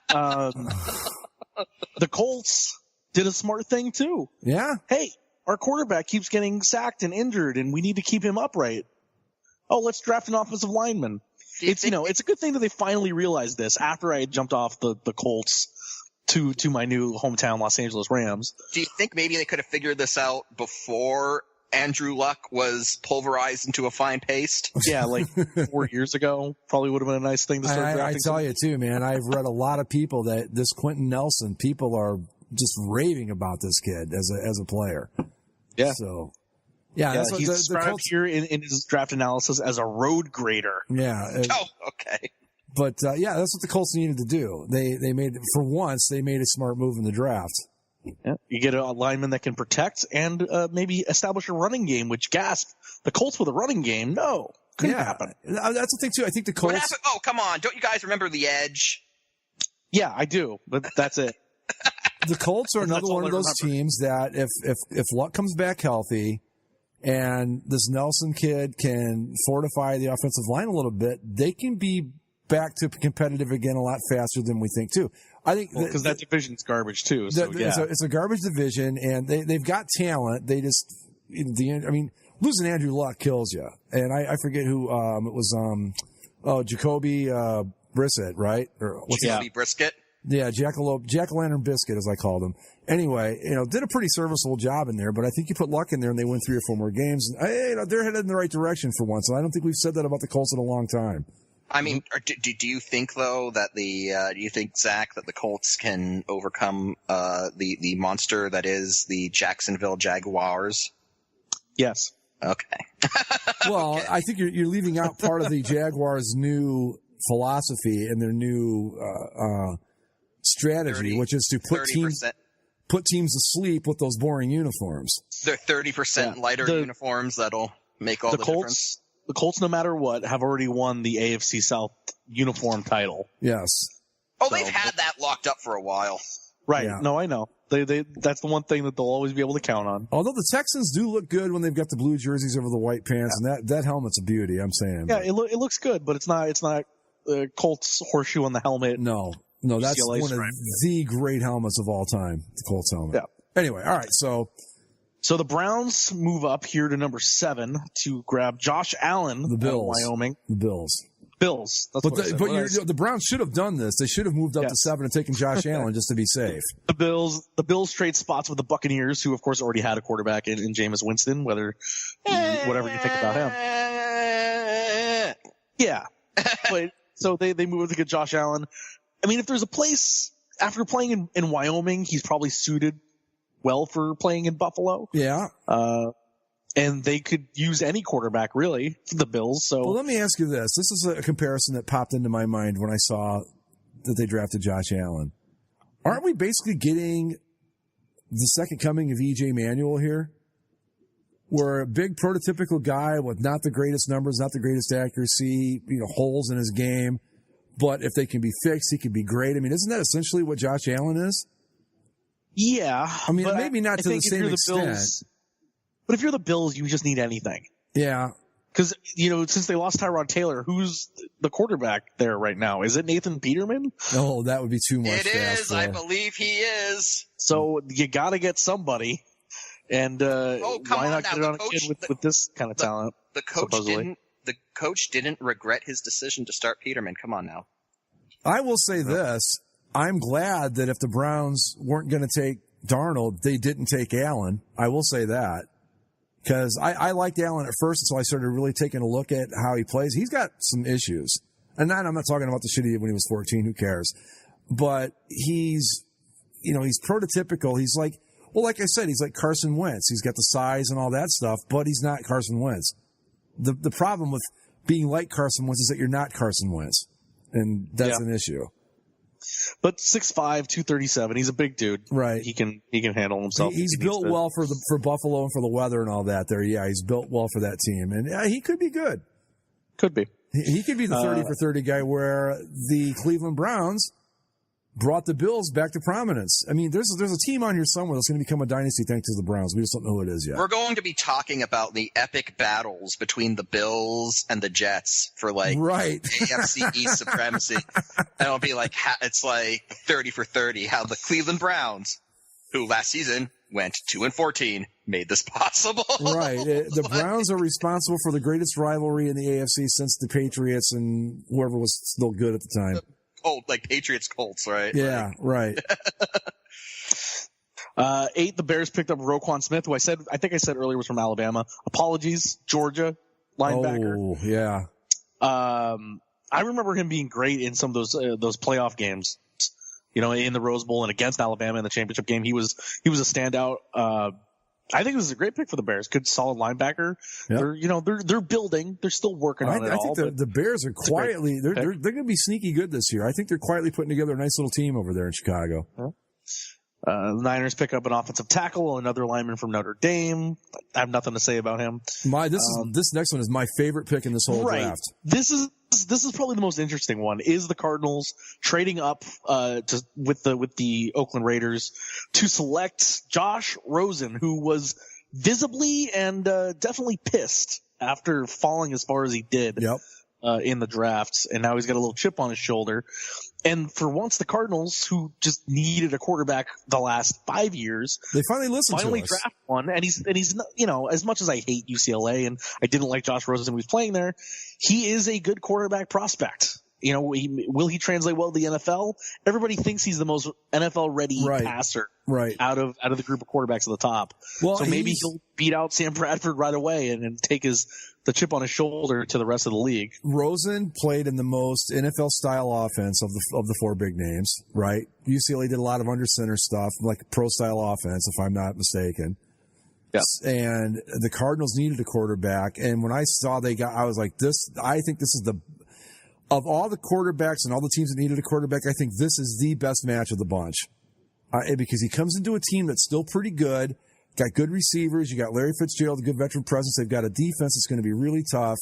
The Colts did a smart thing too. Yeah. Hey, our quarterback keeps getting sacked and injured, and we need to keep him upright. Oh, let's draft an offensive lineman. It's it's a good thing that they finally realized this after I had jumped off the Colts to my new hometown Los Angeles Rams. Do you think maybe they could have figured this out before Andrew Luck was pulverized into a fine paste? Yeah, 4 years ago, probably would have been a nice thing to start drafting. I tell you too, man, I've read a lot of people that this Quentin Nelson, people are just raving about this kid as a player. Yeah. So, yeah, that's he's what described Colts, here in his draft analysis as a road grader. Yeah. Okay. But yeah, that's what the Colts needed to do. They made, for once, they made a smart move in the draft. Yeah. You get a lineman that can protect and maybe establish a running game, which, gasp, the Colts with a running game? No. Couldn't happen. That's the thing, too. I think the Colts... What happened? Oh, come on. Don't you guys remember The Edge? Yeah, I do, but that's it. The Colts are another one of those teams that if Luck comes back healthy and this Nelson kid can fortify the offensive line a little bit, they can be back to competitive again a lot faster than we think, too. I think because that division's garbage too. So it's a garbage division, and they've got talent. They just losing Andrew Luck kills you. And I forget who it was. Jacoby Brissett, right? Or what's Jacoby Brisket? Yeah, Jack-o'-lantern Biscuit, as I called him. Anyway, did a pretty serviceable job in there, but I think you put Luck in there and they win 3 or 4 more games. And they're headed in the right direction for once. And I don't think we've said that about the Colts in a long time. I mean, do you think though that do you think, Zach, that the Colts can overcome the monster that is the Jacksonville Jaguars? Yes. Okay. Well, okay. I think you're leaving out part of the Jaguars' new philosophy and their new strategy, which is to put teams to sleep with those boring uniforms. They're 30% lighter uniforms that'll make all the difference. The Colts, no matter what, have already won the AFC South uniform title. Yes. Oh, they've had that locked up for a while. Right. Yeah. No, I know. They that's the one thing that they'll always be able to count on. Although the Texans do look good when they've got the blue jerseys over the white pants, and that helmet's a beauty, I'm saying. Yeah, it looks good, but it's not Colts horseshoe on the helmet. No, that's UCLA one of the great helmets of all time, the Colts helmet. Yeah. Anyway, all right, so the Browns move up here to number 7 to grab Josh Allen, the Bills, out of Wyoming. The Bills. That's the Browns should have done this. They should have moved up to 7 and taken Josh Allen just to be safe. The Bills trade spots with the Buccaneers, who of course already had a quarterback in Jameis Winston. Whatever you think about him. Yeah, but so they move to get Josh Allen. I mean, if there's a place after playing in Wyoming, he's probably suited well for playing in Buffalo. Yeah. And they could use any quarterback, really, for the Bills. So, well, let me ask you this. This is a comparison that popped into my mind when I saw that they drafted Josh Allen. Aren't we basically getting the second coming of E.J. Manuel here? where a big prototypical guy with not the greatest numbers, not the greatest accuracy, holes in his game, but if they can be fixed, he could be great. I mean, isn't that essentially what Josh Allen is? Yeah. I mean, maybe not to the same extent. But if you're the Bills, you just need anything. Yeah. Because, since they lost Tyrod Taylor, who's the quarterback there right now? Is it Nathan Peterman? Oh, that would be too much. It is. I believe he is. So you got to get somebody. And why not get it on a kid with this kind of talent? The coach didn't regret his decision to start Peterman. Come on now. I will say this. I'm glad that if the Browns weren't going to take Darnold, they didn't take Allen. I will say that. Because I liked Allen at first until I started really taking a look at how he plays. He's got some issues. And I'm not talking about the shit he did when he was 14. Who cares? But he's prototypical. He's like I said, he's like Carson Wentz. He's got the size and all that stuff, but he's not Carson Wentz. The problem with being like Carson Wentz is that you're not Carson Wentz. And that's an issue. But 6'5", 237, he's a big dude. Right. He can handle himself. He's built well for Buffalo and for the weather and all that there. Yeah, he's built well for that team. And he could be good. Could be. He could be the 30 for 30 guy where the Cleveland Browns brought the Bills back to prominence. I mean, there's a team on here somewhere that's going to become a dynasty thanks to the Browns. We just don't know who it is yet. We're going to be talking about the epic battles between the Bills and the Jets for AFC East supremacy. And it'll be like, it's like 30 for 30, how the Cleveland Browns, who last season went 2-14, made this possible. Right. The Browns are responsible for the greatest rivalry in the AFC since the Patriots and whoever was still good at the time. Like Patriots Colts, right? Yeah, right. 8, the Bears picked up Roquan Smith, who I think I said earlier was from Alabama. Apologies, Georgia linebacker. Oh, yeah. I remember him being great in some of those playoff games. In the Rose Bowl and against Alabama in the championship game. He was a standout. I think it was a great pick for the Bears. Good, solid linebacker. Yep. They're building. They're still working on it. I think the Bears are quietly. They're going to be sneaky good this year. I think they're quietly putting together a nice little team over there in Chicago. The Niners pick up an offensive tackle, another lineman from Notre Dame. I have nothing to say about him. This next one is my favorite pick in this whole draft. This is probably the most interesting one. Is the Cardinals trading up with the Oakland Raiders to select Josh Rosen, who was visibly and definitely pissed after falling as far as he did. Yep. In the drafts, and now he's got a little chip on his shoulder. And for once, the Cardinals, who just needed a quarterback the last 5 years, they finally listened to us. Draft one. And he's as much as I hate UCLA and I didn't like Josh Rosen when he was playing there, he is a good quarterback prospect. Will he translate well to the NFL? Everybody thinks he's the most NFL ready passer out of the group of quarterbacks at the top. Well, so maybe he'll beat out Sam Bradford right away and take the chip on his shoulder to the rest of the league. Rosen played in the most NFL style offense of the four big names, right? UCLA did a lot of under center stuff, like pro style offense, if I'm not mistaken. Yes. And the Cardinals needed a quarterback. And when I saw I was like, I think this is of all the quarterbacks and all the teams that needed a quarterback, I think this is the best match of the bunch. Because he comes into a team that's still pretty good, got good receivers, you got Larry Fitzgerald, a good veteran presence, they've got a defense that's going to be really tough.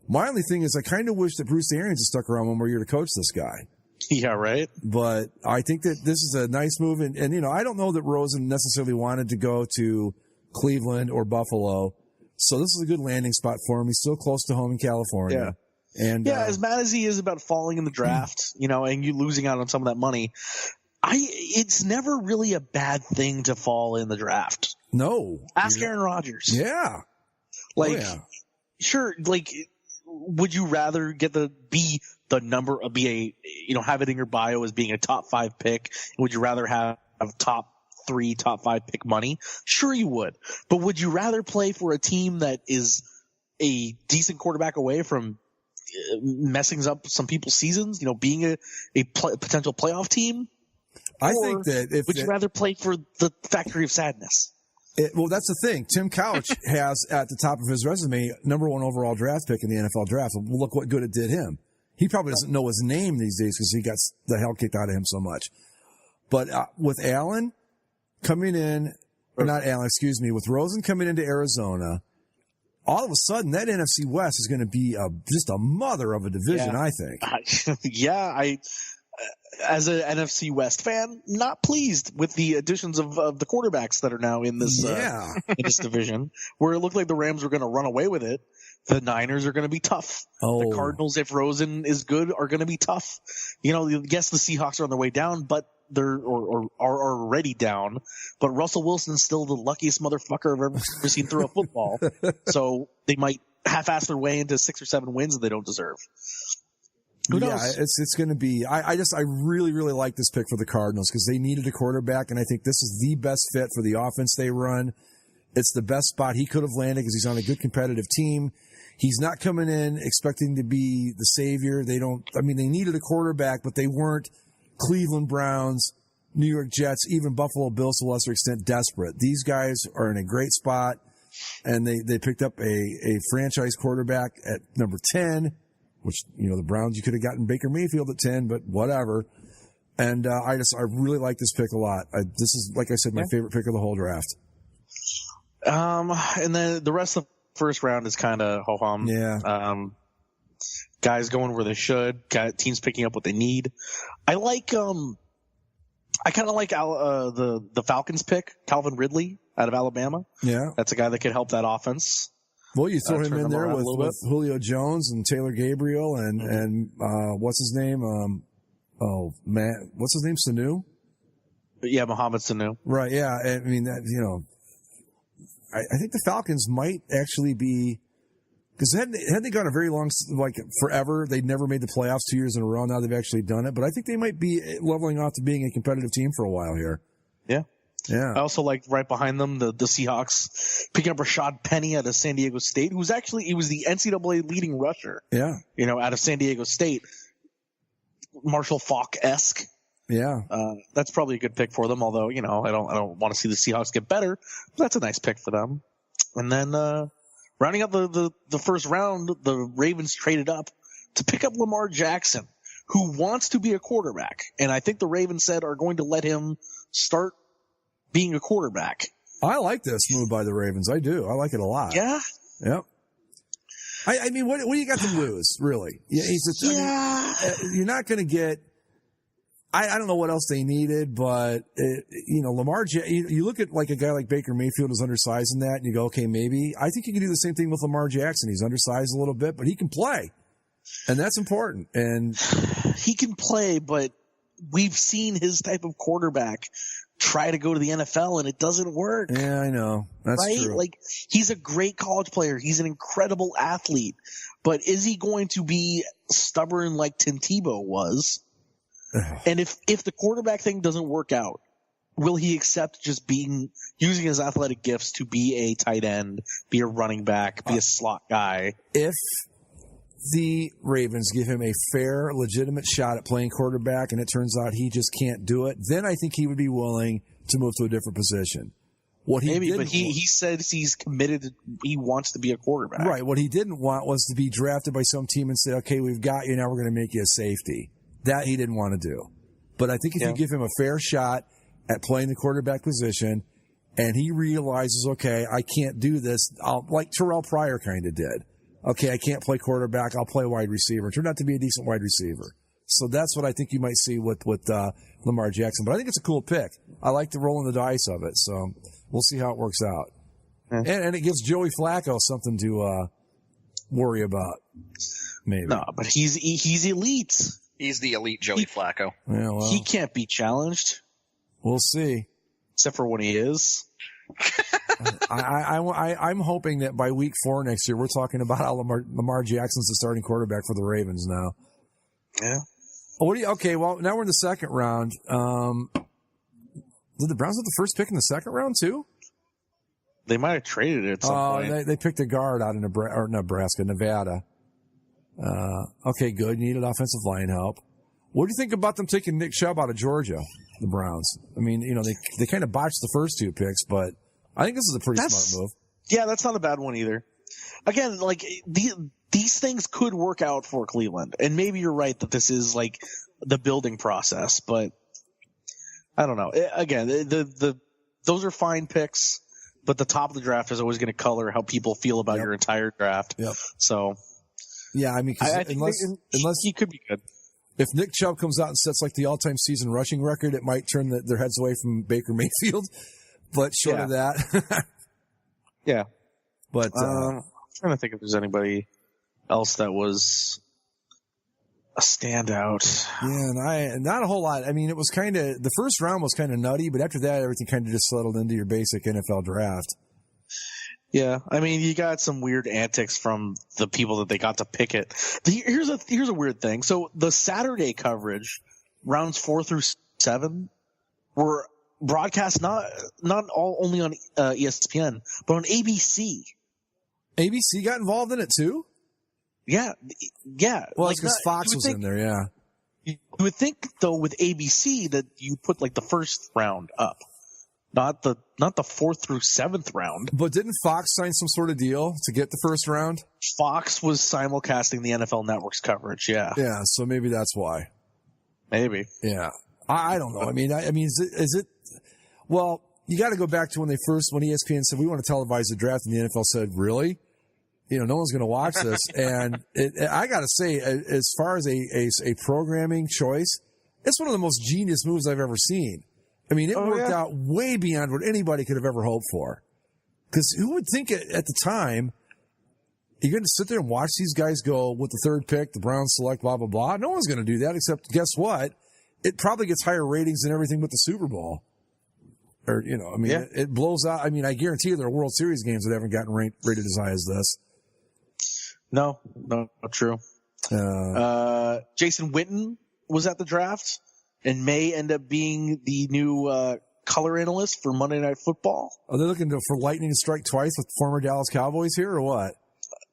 My only thing is I kind of wish that Bruce Arians had stuck around one more year to coach this guy. Yeah, right. But I think that this is a nice move. And I don't know that Rosen necessarily wanted to go to Cleveland or Buffalo. So this is a good landing spot for him. He's still close to home in California. Yeah. And as mad as he is about falling in the draft, and you losing out on some of that money, it's never really a bad thing to fall in the draft. No. Ask Aaron Rodgers. Yeah. Sure, would you rather have it in your bio as being a top 5 pick? Would you rather have top 3, top 5 pick money? Sure you would. But would you rather play for a team that is a decent quarterback away from messing up some people's seasons, being a potential playoff team? I think that would you rather play for the Factory of Sadness? Well, that's the thing. Tim Couch has at the top of his resume number 1 overall draft pick in the NFL draft. Well, look what good it did him. He probably doesn't know his name these days because he got the hell kicked out of him so much. But with Allen coming in or not Allen, excuse me, with Rosen coming into Arizona, all of a sudden that NFC West is going to be just a mother of a division, I think. As an NFC West fan, not pleased with the additions of the quarterbacks that are now in this in this division, where it looked like the Rams were going to run away with it. The Niners are going to be tough. Oh. The Cardinals, if Rosen is good, are going to be tough. Yes, the Seahawks are on their way down, but they're or are already down. But Russell Wilson's still the luckiest motherfucker I've ever seen throw a football. So they might half-ass their way into 6 or 7 wins that they don't deserve. Who knows? Yeah, it's going to be. I really, really like this pick for the Cardinals because they needed a quarterback, and I think this is the best fit for the offense they run. It's the best spot he could have landed because he's on a good competitive team. He's not coming in expecting to be the savior. They needed a quarterback, but they weren't Cleveland Browns, New York Jets, even Buffalo Bills to a lesser extent desperate. These guys are in a great spot, and they picked up a franchise quarterback at number 10. Which, the Browns, you could have gotten Baker Mayfield at 10, but whatever. And I really like this pick a lot. This is, like I said, my favorite pick of the whole draft. And then the rest of the first round is kind of ho-hum. Yeah. Guys going where they should. Teams picking up what they need. I kind of like the Falcons pick, Calvin Ridley out of Alabama. Yeah. That's a guy that could help that offense. Well, you throw him in there with Julio Jones and Taylor Gabriel and what's his name? What's his name? Sanu? Yeah, Mohamed Sanu. Right. Yeah. I mean, I think the Falcons might actually be, because had they gone a very long, forever, they'd never made the playoffs 2 years in a row. Now they've actually done it, but I think they might be leveling off to being a competitive team for a while here. Yeah. Yeah. I also like right behind them the Seahawks picking up Rashad Penny out of San Diego State, he was the NCAA leading rusher. Yeah. Out of San Diego State. Marshall Faulk-esque. Yeah. That's probably a good pick for them, although, I don't want to see the Seahawks get better. But that's a nice pick for them. And then rounding up the first round, the Ravens traded up to pick up Lamar Jackson, who wants to be a quarterback. And I think the Ravens said are going to let him start being a quarterback. I like this move by the Ravens. I do. I like it a lot. Yeah. Yep. I mean, what do you got to lose, really? You're not going to get. I don't know what else they needed, but Lamar. You look at like a guy like Baker Mayfield is undersized in that, and you go, okay, maybe. I think you can do the same thing with Lamar Jackson. He's undersized a little bit, but he can play, and that's important. And he can play, but we've seen his type of quarterback try to go to the NFL and it doesn't work. Yeah, I know. That's right? true. Like, he's a great college player. He's an incredible athlete. But is he going to be stubborn like Tim Tebow was? And if the quarterback thing doesn't work out, will he accept just using his athletic gifts to be a tight end, be a running back, be a slot guy? If the Ravens give him a fair, legitimate shot at playing quarterback and it turns out he just can't do it, then I think he would be willing to move to a different position. He said he's committed. He wants to be a quarterback. Right. What he didn't want was to be drafted by some team and say, okay, we've got you, now we're going to make you a safety. That he didn't want to do. But I think if you give him a fair shot at playing the quarterback position and he realizes, okay, I can't do this, like Terrell Pryor kind of did. Okay, I can't play quarterback. I'll play wide receiver. Turned out to be a decent wide receiver. So that's what I think you might see with Lamar Jackson. But I think it's a cool pick. I like the rolling the dice of it. So we'll see how it works out. And it gives Joey Flacco something to worry about. Maybe. No, but he's elite. He's the elite Joey Flacco. Yeah, well, he can't be challenged. We'll see. Except for when he is. I'm hoping that by week 4 next year, we're talking about how Lamar Jackson's the starting quarterback for the Ravens now. Yeah. Okay, well, now we're in the second round. Did the Browns have the first pick in the second round, too? They might have traded it at some point. They picked a nevada. Okay, good. You needed offensive line help. What do you think about them taking Nick Chubb out of Georgia, the Browns? I mean, they kind of botched the first 2 picks, but I think this is a pretty smart move. Yeah, that's not a bad one either. Again, like these things could work out for Cleveland, and maybe you're right that this is like the building process, but I don't know. Again, the those are fine picks, but the top of the draft is always going to color how people feel about your entire draft. Yep. So, yeah, I mean, unless he could be good. If Nick Chubb comes out and sets like the all-time season rushing record, it might turn their heads away from Baker Mayfield. But short of that, yeah. But I'm trying to think if there's anybody else that was a standout. Yeah, and not a whole lot. I mean, it was kind of, the first round was kind of nutty, but after that, everything kind of just settled into your basic NFL draft. Yeah, I mean, you got some weird antics from the people that they got to pick it. Here's a weird thing. So the Saturday coverage, rounds 4 through 7, were broadcast not only on ESPN, but on ABC. ABC got involved in it too? Yeah. Well, it's because Fox was in there, yeah. You would think, though, with ABC that you put like the first round up, not the 4th through 7th round. But didn't Fox sign some sort of deal to get the first round? Fox was simulcasting the NFL Network's coverage, yeah. Yeah, so maybe that's why. Maybe. Yeah. I don't know. I mean, is it? Well, you got to go back to when ESPN said we want to televise the draft, and the NFL said, really? No one's going to watch this. And I got to say, as far as a programming choice, it's one of the most genius moves I've ever seen. I mean, it worked out way beyond what anybody could have ever hoped for. Because who would think at the time, you're going to sit there and watch these guys go with the third pick, the Browns select, blah, blah, blah. No one's going to do that, except guess what? It probably gets higher ratings than everything but the Super Bowl. Or, it blows out. I mean, I guarantee you there are World Series games that haven't gotten rated as high as this. No, not true. Jason Witten was at the draft and may end up being the new color analyst for Monday Night Football. Are they looking for lightning to strike twice with former Dallas Cowboys here, or what?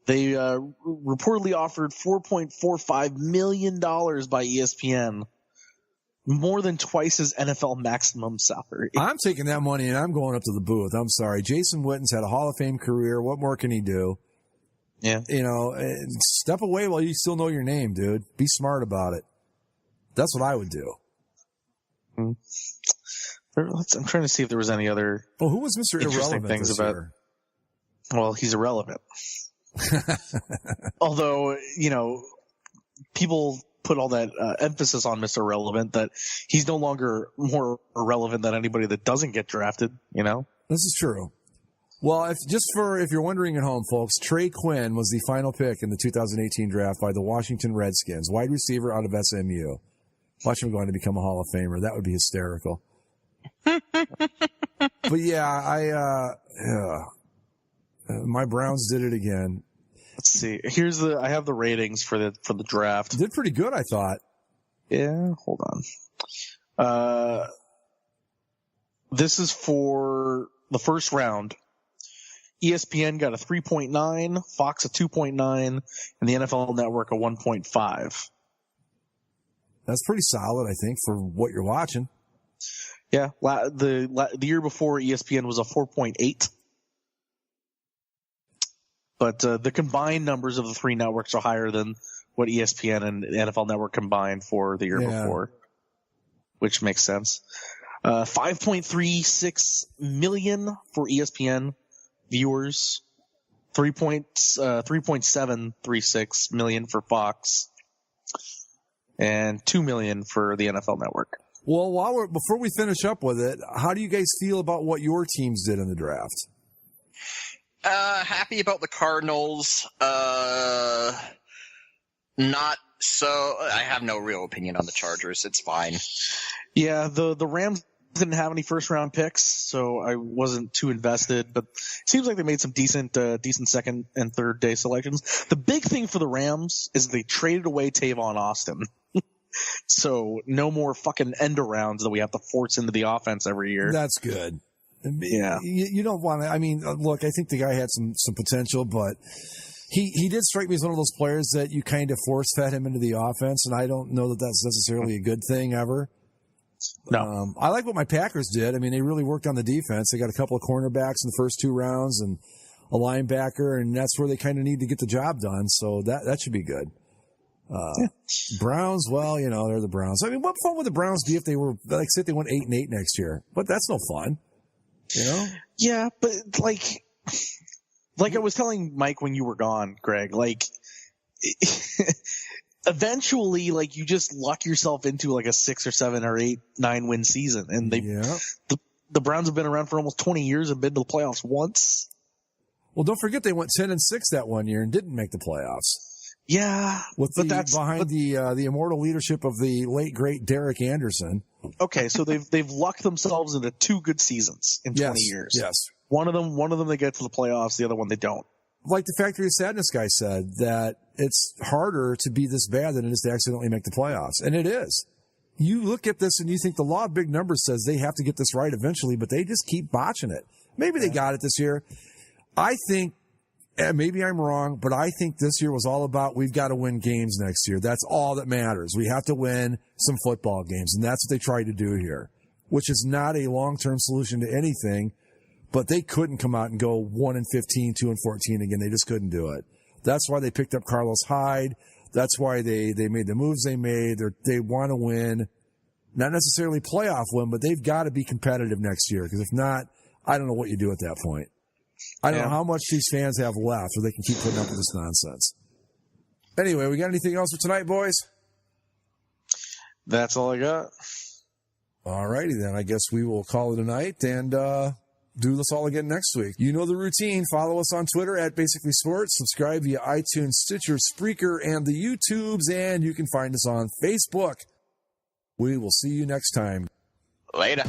They reportedly offered $4.45 million by ESPN, more than twice his NFL maximum salary. I'm taking that money and I'm going up to the booth. I'm sorry. Jason Witten's had a Hall of Fame career. What more can he do? Yeah. Step away while you still know your name, dude. Be smart about it. That's what I would do. I'm trying to see if there was any other. Well, who was Mr. Irrelevant things this about? year? Well, he's irrelevant. Although, people put all that emphasis on Mr. Irrelevant that he's no longer more irrelevant than anybody that doesn't get drafted. This is true. Well, if you're wondering at home, folks, Trey Quinn was the final pick in the 2018 draft by the Washington Redskins, wide receiver out of SMU. Watch him going to become a Hall of Famer. That would be hysterical. But yeah, my Browns did it again. Let's see. I have the ratings for the draft. Did pretty good, I thought. Yeah, hold on. This is for the first round. ESPN got a 3.9, Fox a 2.9, and the NFL Network a 1.5. That's pretty solid, I think, for what you're watching. Yeah, the year before ESPN was a 4.8. But the combined numbers of the three networks are higher than what ESPN and NFL Network combined for the year before, which makes sense. 5.36 million for ESPN viewers, 3.736 million for Fox, and 2 million for the NFL Network. Well, before we finish up with it, how do you guys feel about what your teams did in the draft? Happy about the Cardinals. Not so. I have no real opinion on the Chargers. It's fine. Yeah, the Rams didn't have any first round picks, so I wasn't too invested. But it seems like they made some decent second and third day selections. The big thing for the Rams is they traded away Tavon Austin. So no more fucking end arounds that we have to force into the offense every year. That's good. Yeah. You don't want to, I mean, look, I think the guy had some potential, but he did strike me as one of those players that you kind of force fed him into the offense, and I don't know that that's necessarily a good thing ever. No. I like what my Packers did. I mean, they really worked on the defense. They got a couple of cornerbacks in the first 2 rounds and a linebacker, and that's where they kind of need to get the job done. So that should be good. Browns, well, they're the Browns. I mean, what fun would the Browns be if they were, say, if they went 8-8 next year? But that's no fun. You know? Yeah, but like I was telling Mike when you were gone, Greg, like eventually, like you just luck yourself into like a 6 or 7 or 8, 9 win season, and the Browns have been around for almost 20 years and been to the playoffs once. Well, don't forget they went 10-6 that one year and didn't make the playoffs. Yeah, behind the immortal leadership of the late great Derek Anderson. Okay, so they've lucked themselves into 2 good seasons in 20 years. Yes. One of them they get to the playoffs, the other one they don't. Like the Factory of Sadness guy said, that it's harder to be this bad than it is to accidentally make the playoffs. And it is. You look at this and you think the law of big numbers says they have to get this right eventually, but they just keep botching it. Maybe they got it this year. I think, and maybe I'm wrong, but I think this year was all about we've got to win games next year. That's all that matters. We have to win some football games, and that's what they tried to do here, which is not a long-term solution to anything, but they couldn't come out and go 1-15, 2-14 again. They just couldn't do it. That's why they picked up Carlos Hyde. That's why they made the moves they made. They want to win, not necessarily playoff win, but they've got to be competitive next year, because if not, I don't know what you do at that point. I don't know how much these fans have left or they can keep putting up with this nonsense. Anyway, we got anything else for tonight, boys? That's all I got. All righty then. I guess we will call it a night and do this all again next week. You know the routine. Follow us on Twitter at Basically Sports. Subscribe via iTunes, Stitcher, Spreaker, and the YouTubes. And you can find us on Facebook. We will see you next time. Later.